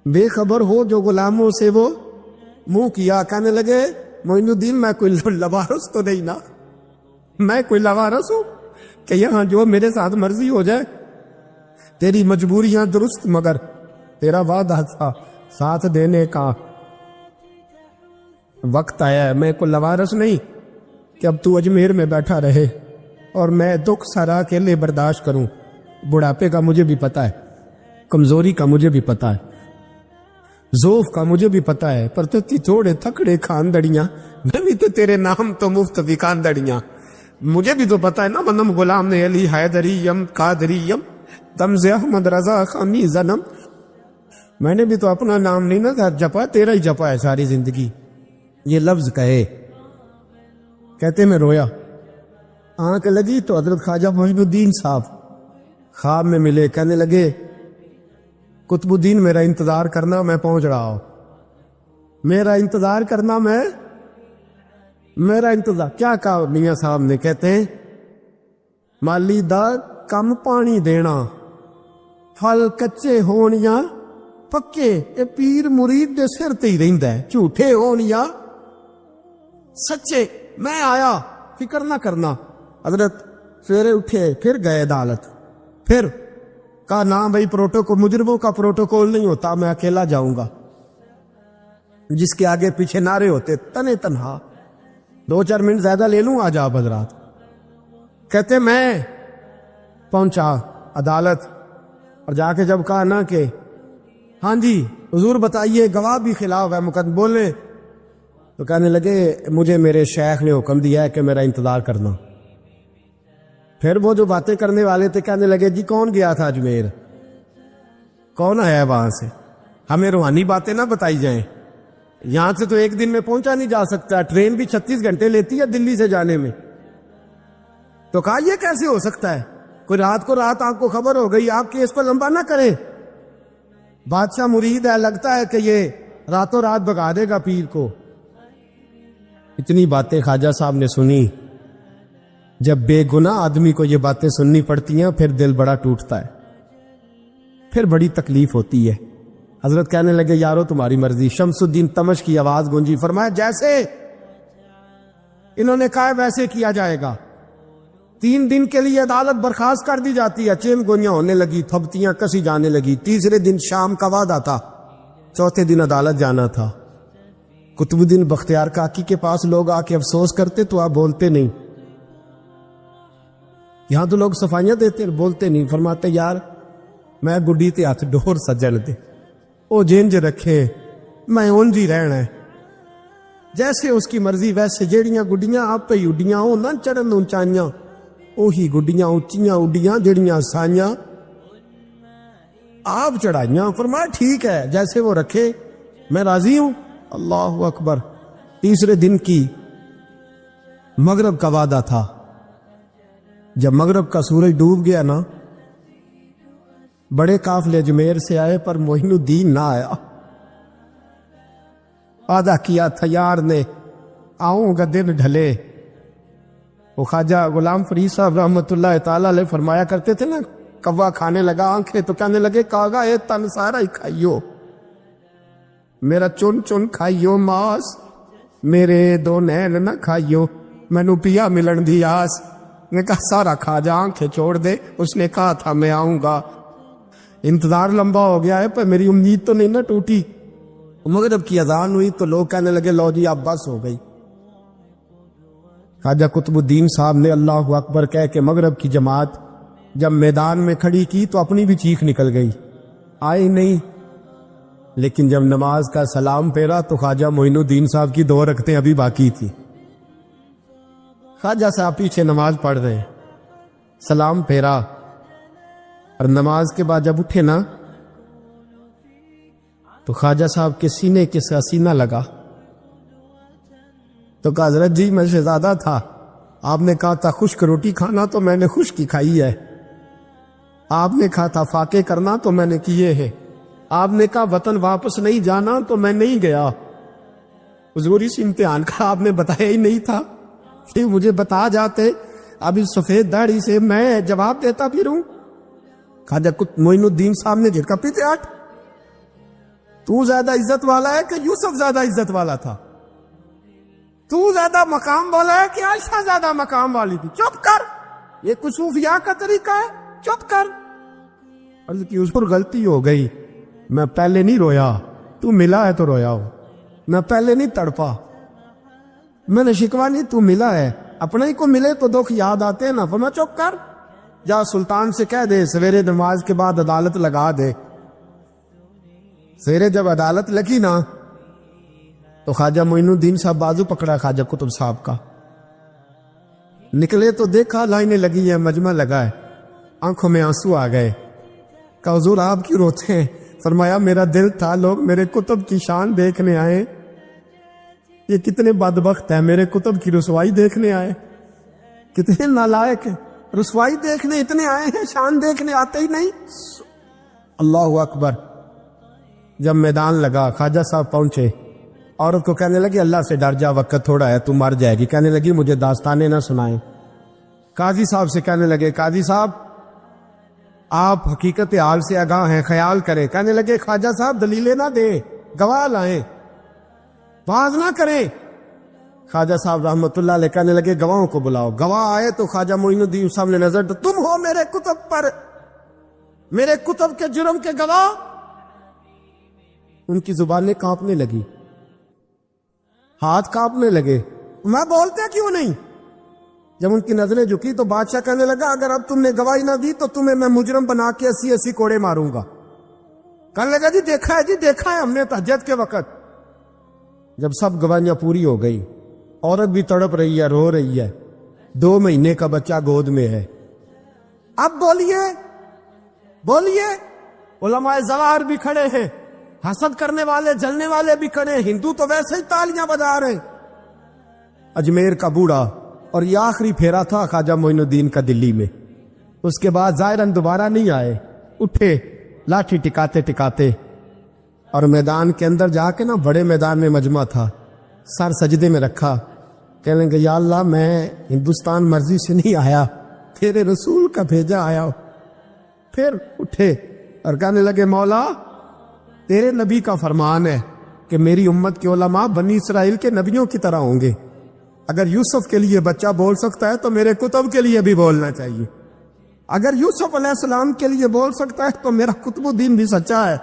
بے خبر ہو جو غلاموں سے وہ منہ کیا۔ کہنے لگے معین الدین میں کوئی لوارس تو نہیں نا، میں کوئی لوارس ہوں؟ کہ یہاں جو میرے ساتھ مرضی ہو جائے، تیری مجبوریاں درست مگر تیرا وعدہ تھا ساتھ دینے کا۔ وقت آیا ہے، میں کو لوارث نہیں کہ اب تو اجمیر میں بیٹھا رہے اور میں دکھ سارا اکیلے برداشت کروں۔ بڑھاپے کا مجھے بھی پتا ہے، کمزوری کا مجھے بھی پتا ہے، ذوف کا مجھے بھی پتا ہے، پر تی تھوڑے تھکڑے خاندڑیاں، میں بھی تو تیرے نام تو مفت بھی خاندڑیاں۔ مجھے بھی تو پتا ہے نا، منم غلام نے علی حیدری یم قادری یم تمز احمد رضا خامی زنم۔ میں نے بھی تو اپنا نام نہیں نا جپا، تیرا ہی جپا ہے ساری زندگی۔ یہ لفظ کہے کہتے میں رویا، آنکھ لگی تو حضرت خواجہ معین الدین صاحب خواب میں ملے، کہنے لگے قطب الدین میرا انتظار کرنا، میں پہنچ رہا ہوں۔ میرا انتظار کرنا، میرا انتظار کیا کہا میاں صاحب نے؟ کہتے ہیں مالی دا کم پانی دینا، پھل کچے ہون یا پکے، اے پیر مرید دے سر تے ہی رہندا ہے، جھوٹے ہون یا سچے۔ میں آیا، فکر نہ کرنا۔ حضرت سویرے اٹھے، پھر گئے عدالت، پھر کہا نہ بھائی پروٹوکول، مجرموں کا پروٹوکول نہیں ہوتا، میں اکیلا جاؤں گا۔ جس کے آگے پیچھے نعرے ہوتے تنے تنہا، 2-4 منٹ زیادہ لے لوں، آج آپ حضرات۔ کہتے میں پہنچا عدالت اور جا کے جب کہا نا کہ ہاں جی حضور بتائیے، گواہ بھی خلاف ہے، مقدم بولے، تو کہنے لگے مجھے میرے شیخ نے حکم دیا ہے کہ میرا انتظار کرنا۔ پھر وہ جو باتیں کرنے والے تھے کہنے لگے جی کون گیا تھا اجمیر، کون آیا وہاں سے، ہمیں روحانی باتیں نہ بتائی جائیں، یہاں سے تو ایک دن میں پہنچا نہیں جا سکتا، ٹرین بھی 36 گھنٹے لیتی ہے دلی سے جانے میں۔ تو کہا یہ کیسے ہو سکتا ہے، کوئی رات کو رات آپ کو خبر ہو گئی، آپ کیس پر لمبا نہ کریں، بادشاہ مرید ہے، لگتا ہے کہ یہ راتوں رات بگا دے گا پیر کو۔ اتنی باتیں خواجہ صاحب نے سنی۔ جب بے گناہ آدمی کو یہ باتیں سننی پڑتی ہیں پھر دل بڑا ٹوٹتا ہے، پھر بڑی تکلیف ہوتی ہے۔ حضرت کہنے لگے یارو تمہاری مرضی۔ شمس الدین تمش کی آواز گونجی، فرمایا جیسے انہوں نے کہا ویسے کیا جائے گا۔ 3 دن کے لیے عدالت برخاست کر دی جاتی ہے، چین گوئیاں ہونے لگی، تھپتیاں کسی جانے لگی۔ تیسرے دن شام کا وعدہ تھا، چوتھے دن عدالت جانا تھا۔ قطب الدین بختیار کاکی کے پاس لوگ آ کے افسوس کرتے تو آپ بولتے نہیں، یہاں تو لوگ صفائیاں دیتے بولتے نہیں، فرماتے یار میں گڈی تے ہاتھ ڈور سجن دے، او جینج رکھے میں اونج ہی رہنا ہے، جیسے اس کی مرضی ویسے۔ جیڑیاں گڈیاں آپ پہ اڈیاں ہو نہ چڑھن اونچائیاں، اوہی گڈیاں اونچیاں اڈیاں جیڑیاں سائیاں آپ چڑھائیاں۔ فرمایا ٹھیک ہے جیسے وہ رکھے، میں راضی ہوں۔ اللہ اکبر۔ تیسرے دن کی مغرب کا وعدہ تھا، جب مغرب کا سورج ڈوب گیا نا، بڑے قافلے اجمیر سے آئے پر معین الدین نہ آیا۔ وعدہ کیا تھا یار نے آؤں گا دن ڈھلے۔ وہ خواجہ غلام فرید صاحب رحمت اللہ تعالی علیہ فرمایا کرتے تھے نا، کوا کھانے لگا آنکھیں تو کہنے لگے کاغا اے تن سارا ہی کھائیو، میرا چن چن کھائیو ماس، میرے 2 نین نہ کھائیو، مینو پیا ملن دی آس۔ نے کہا سارا کھا جا، آنکھیں چھوڑ دے، اس نے کہا تھا میں آؤں گا۔ انتظار لمبا ہو گیا ہے پر میری امید تو نہیں نہ ٹوٹی۔ مغرب کی اذان ہوئی تو لوگ کہنے لگے لو جی اب بس ہو گئی۔ خواجہ قطب الدین صاحب نے اللہ اکبر کہہ کے مغرب کی جماعت جب میدان میں کھڑی کی تو اپنی بھی چیخ نکل گئی، آئی نہیں۔ لیکن جب نماز کا سلام پھیرا تو خواجہ معین الدین صاحب کی 2 رکعتیں ابھی باقی تھی۔ خواجہ صاحب پیچھے نماز پڑھ رہے ہیں، سلام پھیرا اور نماز کے بعد جب اٹھے نا تو خواجہ صاحب کے سینے کے ساتھ سینہ لگا تو کہا حضرت جی میں شہزادہ تھا، آپ نے کہا تھا خشک روٹی کھانا تو میں نے خشک کی کھائی ہے، آپ نے کہا تھا فاقے کرنا تو میں نے کیے ہیں، آپ نے کہا وطن واپس نہیں جانا تو میں نہیں گیا۔ حضور اس امتحان کا آپ نے بتایا ہی نہیں تھا، مجھے بتا جاتے اب اس سفید داڑھی سے میں جواب دیتا پھروں۔ خواجہ معین الدین صاحب نے جھٹکا پیتے ہٹ، تو زیادہ عزت والا ہے کہ یوسف زیادہ عزت والا تھا؟ تو زیادہ مقام والا ہے کہ عائشہ زیادہ مقام والی تھی؟ چپ کر، یہ کچھ صوفیاء کا طریقہ ہے؟ چپ کر. عرض کی اس پر غلطی ہو گئی، میں پہلے نہیں رویا، تو ملا ہے تو رویا ہو. میں پہلے نہیں تڑپا، میں نے شکوا نہیں، تو ملا ہے. اپنا ہی کو ملے تو دکھ یاد آتے ہیں نا. فرمایا چپ کر، جا سلطان سے کہہ دے سویرے نماز کے بعد عدالت لگا دے. سویرے جب عدالت لگی نا تو خواجہ معین الدین صاحب بازو پکڑا خواجہ قطب صاحب کا. نکلے تو دیکھا لائنیں لگی ہیں، مجمع لگا ہے، آنکھوں میں آنسو آ گئے. کہا حضور آپ کیوں روتے ہیں؟ فرمایا میرا دل تھا لوگ میرے کتب کی شان دیکھنے آئے، یہ کتنے بدبخت ہیں، میرے کتب کی رسوائی دیکھنے آئے. کتنے نالائق ہیں، رسوائی دیکھنے اتنے آئے ہیں، شان دیکھنے آتے ہی نہیں. اللہ اکبر. جب میدان لگا خواجہ صاحب پہنچے، عورت کو کہنے لگی اللہ سے ڈر جا، وقت تھوڑا ہے، تو مر جائے گی. کہنے لگی مجھے داستانیں نہ سنائیں. قاضی صاحب سے کہنے لگے قاضی صاحب آپ حقیقت حال سے آگاہ ہیں، خیال کریں. کہنے لگے خواجہ صاحب دلیلیں نہ دیں، گواہ لائیں، باز نہ کریں. خواجہ صاحب رحمت اللہ علیہ کہنے لگے گواہوں کو بلاؤ. گواہ آئے تو خواجہ معین الدین صاحب نے نظر تو تم ہو میرے کتب پر، میرے کتب کے جرم کے گواہ. ان کی زبانیں کانپنے لگی، ہاتھ کانپنے لگے. میں بولتے کیوں نہیں؟ جب ان کی نظریں جھکی تو بادشاہ کہنے لگا اگر اب تم نے گواہی نہ دی تو تمہیں میں مجرم بنا کے 80 کوڑے ماروں گا. کہنے لگا جی دیکھا ہے، جی دیکھا ہے ہم نے تہجد کے وقت. جب سب گواہیاں پوری ہو گئی، عورت بھی تڑپ رہی ہے، رو رہی ہے، 2 مہینے کا بچہ گود میں ہے. اب بولیے بولیے. علماء زوار بھی کھڑے ہیں، حسد کرنے والے جلنے والے بھی کھڑے ہیں، ہندو تو ویسے ہی تالیاں بجا رہے ہیں. اجمیر کا بوڑھا، اور یہ آخری پھیرا تھا خواجہ معین الدین کا دلی میں. اس کے بعد ظاہراً دوبارہ نہیں آئے. اٹھے لاٹھی ٹکاتے ٹکاتے اور میدان کے اندر جا کے نا، بڑے میدان میں مجمع تھا، سر سجدے میں رکھا. کہنے لگے یا اللہ میں ہندوستان مرضی سے نہیں آیا، تیرے رسول کا بھیجا آیا. پھر اٹھے اور کہنے لگے مولا تیرے نبی کا فرمان ہے کہ میری امت کے علماء بنی اسرائیل کے نبیوں کی طرح ہوں گے. اگر یوسف کے لیے بچہ بول سکتا ہے تو میرے کتب کے لیے بھی بولنا چاہیے. اگر یوسف علیہ السلام کے لیے بول سکتا ہے تو میرا قطب الدین بھی سچا ہے.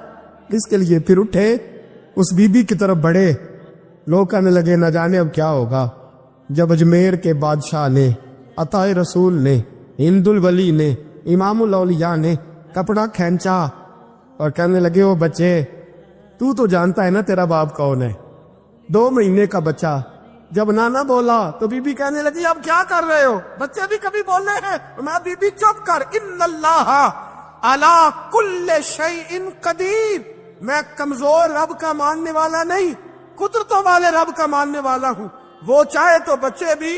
اس کے لیے پھر اٹھے، اس بی بی کی طرف بڑھے. لوگ کہنے لگے نہ جانے اب کیا ہوگا. جب اجمیر کے بادشاہ نے، عطا رسول نے، ہند الولی نے، امام الاولیاء نے کپڑا کھینچا اور کہنے لگے وہ بچے تو جانتا ہے نا تیرا باپ کون ہے. 2 مہینے کا بچہ. جب نانا بولا تو بی بی کہنے لگی اب کیا کر رہے ہو، بچے بھی کبھی بولنے ہیں. میں بی بی چپ کر، ان اللہ علی کل شیء قدیر. میں کمزور رب کا ماننے والا نہیں، قدرتوں والے رب کا ماننے والا ہوں. وہ چاہے تو بچے بھی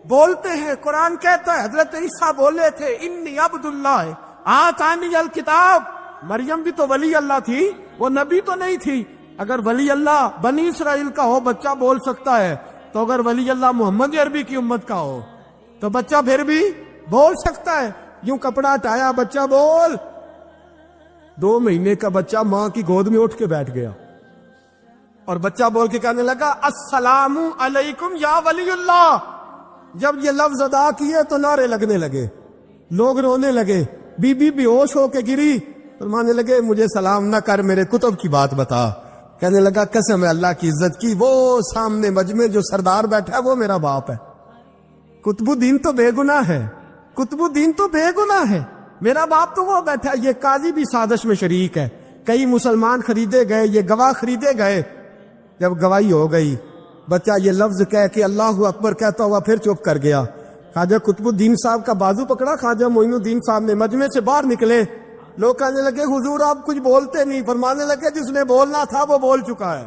بولتے ہیں. قرآن کہتا ہے حضرت عیسیٰ بولے تھے انی عبد اللہ آتانی الکتاب. مریم بھی تو ولی اللہ تھی، وہ نبی تو نہیں تھی. اگر ولی اللہ بنی اسرائیل کا ہو بچہ بول سکتا ہے، تو اگر ولی اللہ محمد عربی کی امت کا ہو تو بچہ پھر بھی بول سکتا ہے. یوں کپڑا ہٹایا، بچہ بول. 2 مہینے کا بچہ ماں کی گود میں اٹھ کے بیٹھ گیا اور بچہ بول کے کہنے لگا السلام علیکم یا ولی اللہ. جب یہ لفظ ادا کیے تو نعرے لگنے لگے، لوگ رونے لگے. بی بی بے ہوش ہو کے گری. فرمانے لگے مجھے سلام نہ کر، میرے کتب کی بات بتا. کہنے لگا قسم ہے اللہ کی عزت کی، وہ سامنے مجمع جو سردار بیٹھا ہے وہ میرا باپ ہے. قطب الدین تو بے گناہ ہے، قطب الدین تو بے گناہ ہے، میرا باپ تو وہ بیٹھا ہے. یہ قاضی بھی سازش میں شریک ہے. کئی مسلمان خریدے گئے، یہ گواہ خریدے گئے. جب گواہی ہو گئی، بچہ یہ لفظ کہہ کے اللہ اکبر کہتا ہوا پھر چپ کر گیا. خواجہ قطب الدین صاحب کا بازو پکڑا، خواجہ معین الدین صاحب نے مجمع سے باہر نکلے. لوگ کہنے لگے حضور آپ کچھ بولتے نہیں. فرمانے لگے جس نے بولنا تھا وہ بول چکا ہے،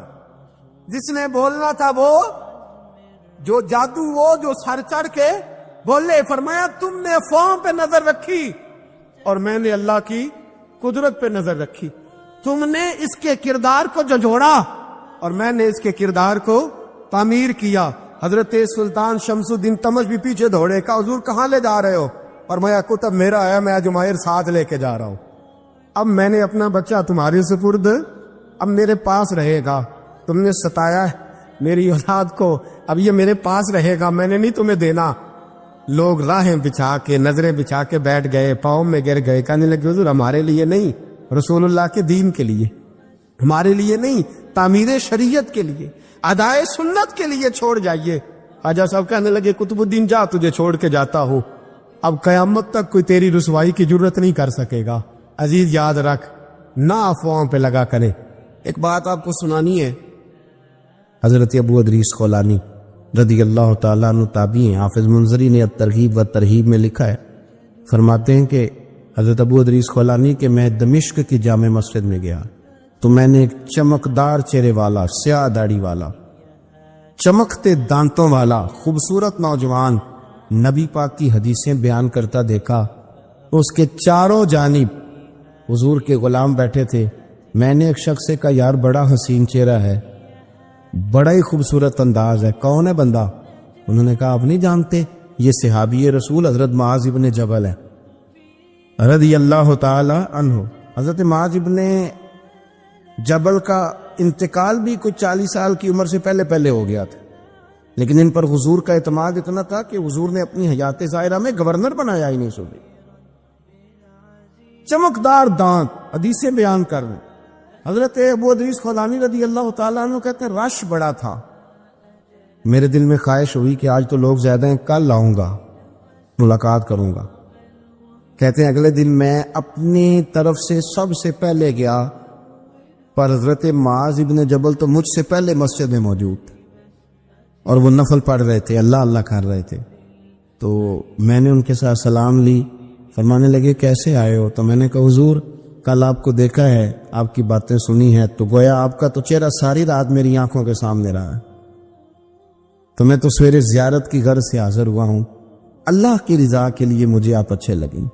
جس نے بولنا تھا وہ، جو جادو وہ جو سر چڑھ کے بولے. فرمایا تم نے فارم پہ نظر رکھی اور میں نے اللہ کی قدرت پہ نظر رکھی. تم نے اس کے کردار کو جھنجھوڑا اور میں نے اس کے کردار کو تعمیر کیا. حضرت سلطان شمس الدین تمش بھی پیچھے دوڑے. کہا حضور کہاں لے جا رہے ہو؟ فرمایا کتب میرا ہے، میں اجمیر ساتھ لے کے جا رہا ہوں. اب میں نے اپنا بچہ تمہارے سپرد، اب میرے پاس رہے گا. تم نے ستایا ہے میری اولاد کو، اب یہ میرے پاس رہے گا، میں نے نہیں تمہیں دینا. لوگ راہیں بچھا کے نظریں بچھا کے بیٹھ گئے، پاؤں میں گر گئے، کہنے لگے حضور ہمارے لیے نہیں، رسول اللہ کے دین کے لیے، ہمارے لیے نہیں، تعمیر شریعت کے لیے، ادائے سنت کے لیے چھوڑ جائیے۔ خواجہ صاحب کہنے لگے قطب الدین جا، تجھے چھوڑ کے جاتا ہوں، اب قیامت تک کوئی تیری رسوائی کی جرت نہیں کر سکے گا۔ عزیز یاد رکھ، نہ افواہوں پہ لگا کرے۔ ایک بات آپ کو سنانی ہے، حضرت ابو ادریس خولانی رضی اللہ تعالیٰ عنہ تابعی ہیں، حافظ منذری نے الترغیب و ترہیب میں لکھا ہے، فرماتے ہیں کہ حضرت ابو ادریس خولانی کہ میں دمشق کی جامع مسجد میں گیا تو میں نے ایک چمکدار چہرے والا، سیاہ داڑھی والا، چمکتے دانتوں والا خوبصورت نوجوان نبی پاک کی حدیثیں بیان کرتا دیکھا۔ اس کے چاروں جانب حضور کے غلام بیٹھے تھے۔ میں نے ایک شخص سے کہا یار بڑا حسین چہرہ ہے، بڑا ہی خوبصورت انداز ہے، کون ہے بندہ؟ انہوں نے کہا آپ نہیں جانتے، یہ صحابی رسول حضرت معاذ ابن جبل ہے رضی اللہ تعالی عنہ۔ حضرت معاذ ابن جبل کا انتقال بھی کچھ 40 سال کی عمر سے پہلے ہو گیا تھا، لیکن ان پر حضور کا اعتماد اتنا تھا کہ حضور نے اپنی حیات ظاہرہ میں گورنر بنایا ہی نہیں صوبے۔ چمکدار دانت، حدیثیں بیان کر رہے ہیں۔ حضرت ابو ادریس خولانی رضی اللہ تعالیٰ عنہ کہتے ہیں رش بڑا تھا، میرے دل میں خواہش ہوئی کہ آج تو لوگ زیادہ ہیں، کل آؤں گا ملاقات کروں گا۔ کہتے ہیں اگلے دن میں اپنی طرف سے سب سے پہلے گیا، پر حضرت معاذ ابن جبل تو مجھ سے پہلے مسجد میں موجود تھے اور وہ نفل پڑھ رہے تھے، اللہ اللہ کر رہے تھے۔ تو میں نے ان کے ساتھ سلام لی، فرمانے لگے کیسے آئے ہو؟ تو میں نے کہا حضور کل آپ کو دیکھا ہے، آپ کی باتیں سنی ہیں، تو گویا آپ کا تو چہرہ ساری رات میری آنکھوں کے سامنے رہا ہے، تو میں تو سویرے زیارت کی غرض سے حاضر ہوا ہوں، اللہ کی رضا کے لیے مجھے آپ اچھے لگیں،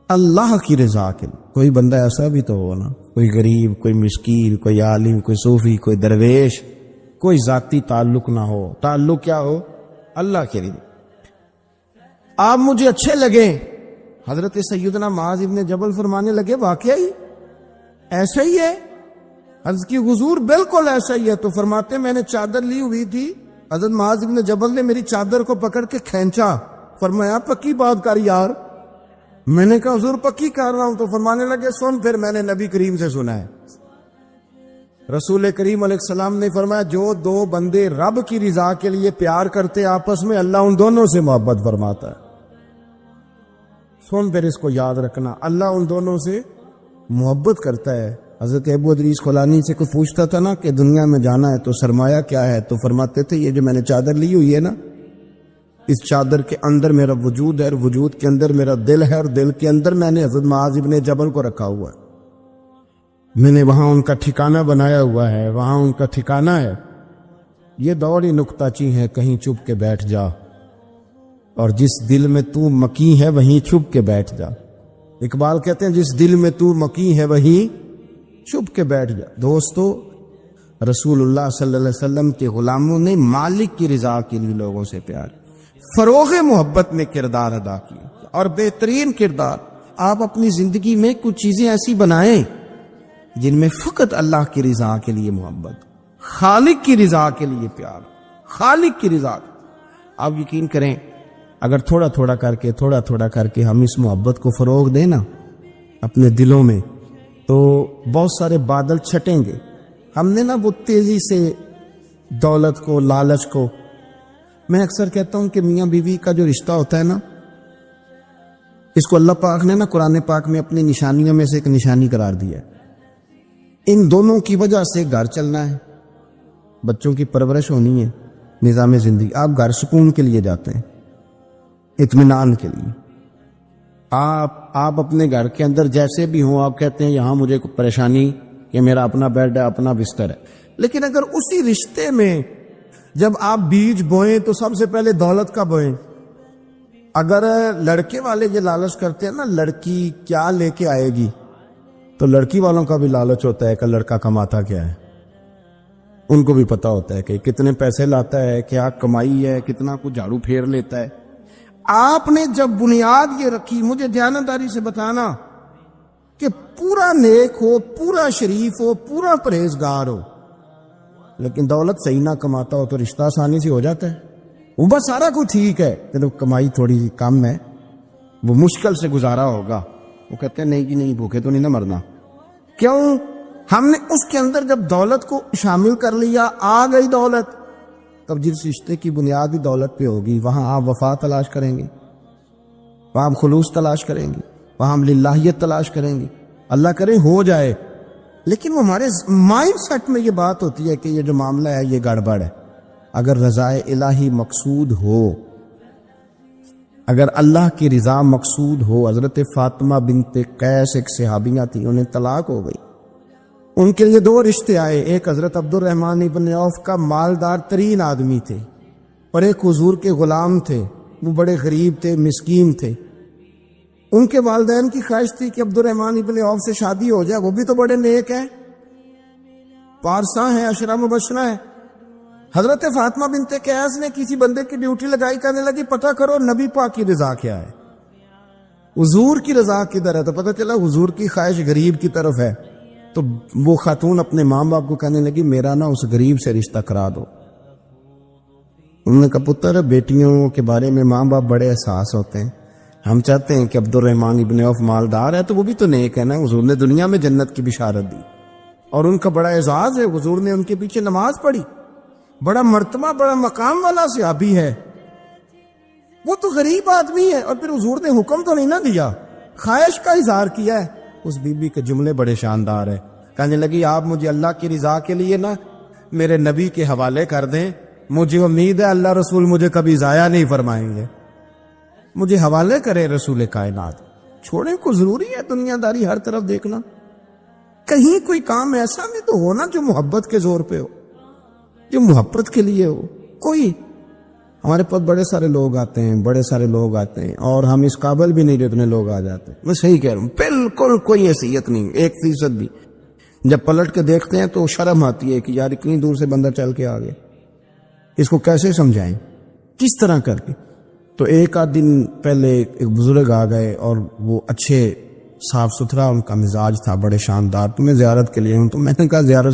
اللہ کی رضا کے لیے۔ کوئی بندہ ایسا بھی تو ہو نا، کوئی غریب، کوئی مسکین، کوئی عالم، کوئی صوفی، کوئی درویش، کوئی ذاتی تعلق نہ ہو، تعلق کیا ہو؟ اللہ کے لیے۔ آپ مجھے اچھے لگے۔ حضرت سیدنا معاذ ابن جبل فرمانے لگے واقعی ایسا ہی ہے؟ حضرت کی حضور بالکل ایسا ہی ہے۔ تو فرماتے میں نے چادر لی ہوئی تھی، حضرت معاذ ابن جبل نے میری چادر کو پکڑ کے کھینچا، فرمایا پکی بات کر یار۔ میں نے کہا حضور پکی کر رہا ہوں، تو فرمانے لگے سن پھر میں نے نبی کریم سے سنا ہے، رسول کریم علیہ السلام نے فرمایا جو دو بندے رب کی رضا کے لیے پیار کرتے آپس میں، اللہ ان دونوں سے محبت فرماتا ہے۔ سن پھر اس کو یاد رکھنا، اللہ ان دونوں سے محبت کرتا ہے۔ حضرت ابو ادریس خولانی سے کوئی پوچھتا تھا نا کہ دنیا میں جانا ہے تو سرمایہ کیا ہے، تو فرماتے تھے یہ جو میں نے چادر لی ہوئی ہے نا، اس چادر کے اندر میرا وجود ہے، اور وجود کے اندر میرا دل ہے، اور دل کے اندر میں نے حضرت معاذ ابن جبل کو رکھا ہوا ہے، میں نے وہاں ان کا ٹھکانہ بنایا ہوا ہے، وہاں ان کا ٹھکانہ ہے۔ یہ دوڑی نکتہ چی ہے، کہیں چھپ کے بیٹھ جا، اور جس دل میں تو مکی ہے وہیں چھپ کے بیٹھ جا۔ اقبال کہتے ہیں جس دل میں تو مکی ہے وہیں چھپ کے بیٹھ جا۔ دوستو، رسول اللہ صلی اللہ علیہ وسلم کے غلاموں نے مالک کی رضا کے لیے لوگوں سے پیار، فروغ محبت میں کردار ادا کیا، اور بہترین کردار۔ آپ اپنی زندگی میں کچھ چیزیں ایسی بنائیں جن میں فقط اللہ کی رضا کے لیے محبت، خالق کی رضا کے لیے پیار، خالق کی رضا۔ آپ یقین کریں اگر تھوڑا تھوڑا کر کے ہم اس محبت کو فروغ دیں نا اپنے دلوں میں، تو بہت سارے بادل چھٹیں گے۔ ہم نے نا وہ تیزی سے دولت کو، لالچ کو، میں اکثر کہتا ہوں کہ میاں بیوی کا جو رشتہ ہوتا ہے نا، اس کو اللہ پاک نے نا قرآن پاک میں اپنی نشانیوں میں سے ایک نشانی قرار دیا ہے۔ ان دونوں کی وجہ سے گھر چلنا ہے، بچوں کی پرورش ہونی ہے، نظام زندگی۔ آپ گھر سکون کے لیے جاتے ہیں، اطمینان کے لیے۔ آپ اپنے گھر کے اندر جیسے بھی ہوں، آپ کہتے ہیں یہاں مجھے کوئی پریشانی کہ میرا اپنا بیڈ ہے، اپنا بستر ہے، لیکن اگر اسی رشتے میں جب آپ بیج بوئیں تو سب سے پہلے دولت کا بوئیں۔ اگر لڑکے والے یہ لالچ کرتے ہیں نا لڑکی کیا لے کے آئے گی، تو لڑکی والوں کا بھی لالچ ہوتا ہے کہ لڑکا کماتا کیا ہے، ان کو بھی پتا ہوتا ہے کہ کتنے پیسے لاتا ہے، کیا کمائی ہے، کتنا کچھ جھاڑو پھیر لیتا ہے۔ آپ نے جب بنیاد یہ رکھی، مجھے دیانتداری سے بتانا، کہ پورا نیک ہو، پورا شریف ہو، پورا پرہیزگار ہو، لیکن دولت صحیح نہ کماتا ہو تو رشتہ آسانی سے ہو جاتا ہے۔ وہ بس سارا کچھ ٹھیک ہے، چلو کمائی تھوڑی سی کم ہے، وہ مشکل سے گزارا ہوگا. وہ کہتے ہیں نہیں جی نہیں، بھوکے تو نہیں نہ مرنا. کیوں؟ ہم نے اس کے اندر جب دولت کو شامل کر لیا، آ گئی دولت، تب جس رشتے کی بنیاد بھی دولت پہ ہوگی وہاں آپ وفا تلاش کریں گے، وہاں آپ خلوص تلاش کریں گے، وہاں ہم للہیت تلاش کریں گے. اللہ کرے ہو جائے، لیکن وہ ہمارے مائنڈ سیٹ میں یہ بات ہوتی ہے کہ یہ جو معاملہ ہے یہ گڑبڑ ہے. اگر رضا الہی مقصود ہو، اگر اللہ کی رضا مقصود ہو. حضرت فاطمہ بنت قیس ایک صحابیہ تھی، انہیں طلاق ہو گئی. ان کے لیے 2 رشتے آئے، ایک حضرت عبد الرحمن ابن عوف کا مالدار ترین آدمی تھے، اور ایک حضور کے غلام تھے، وہ بڑے غریب تھے، مسکین تھے. ان کے والدین کی خواہش تھی کہ عبد الرحمن ابن عوف سے شادی ہو جائے، وہ بھی تو بڑے نیک ہیں، پارساں ہیں، عشرہ مبشرہ ہیں. حضرت فاطمہ بنت قیس نے کسی بندے کی ڈیوٹی لگائی، کہنے لگی پتہ کرو نبی پاک کی رضا کیا ہے، حضور کی رضا کدھر ہے. تو پتہ چلا حضور کی خواہش غریب کی طرف ہے. تو وہ خاتون اپنے ماں باپ کو کہنے لگی میرا نا اس غریب سے رشتہ کرا دو. انہوں نے کہا پتر بیٹیوں کے بارے میں ماں باپ بڑے احساس ہوتے ہیں، ہم چاہتے ہیں کہ عبد الرحمن ابن عوف مالدار ہے تو وہ بھی تو نیک ہے نا، حضور نے دنیا میں جنت کی بشارت دی اور ان کا بڑا اعزاز ہے، حضور نے ان کے پیچھے نماز پڑھی، بڑا مرتبہ بڑا مقام والا صحابی ہے، وہ تو غریب آدمی ہے. اور پھر حضور نے حکم تو نہیں نہ دیا، خواہش کا اظہار کیا ہے. اس بی بی کے جملے بڑے شاندار ہیں. کہنے لگی آپ مجھے اللہ کی رضا کے لیے نا میرے نبی کے حوالے کر دیں، مجھے امید ہے اللہ رسول مجھے کبھی ضائع نہیں فرمائیں گے. مجھے حوالے کرے رسول کائنات. چھوڑیں کو ضروری ہے دنیا داری ہر طرف دیکھنا، کہیں کوئی کام ایسا بھی تو ہونا جو محبت کے زور پہ ہو، جو محبت کے لیے ہو. کوئی ہمارے پاس بڑے سارے لوگ آتے ہیں، بڑے سارے لوگ آتے ہیں، اور ہم اس قابل بھی نہیں جتنے لوگ آ جاتے ہیں. میں صحیح کہہ رہا ہوں، بالکل کوئی حیثیت نہیں، 1% بھی. جب پلٹ کے دیکھتے ہیں تو شرم آتی ہے کہ یار اتنی دور سے بندہ چل کے آ گیا، اس کو کیسے سمجھائیں، کس طرح کر کے. تو ایک آدھ دن پہلے ایک بزرگ آ گئے اور وہ اچھے صاف ستھرا ان کا مزاج تھا، بڑے شاندار. تو میں زیارت کے لیے ہوں، تو میں نے کہا زیارت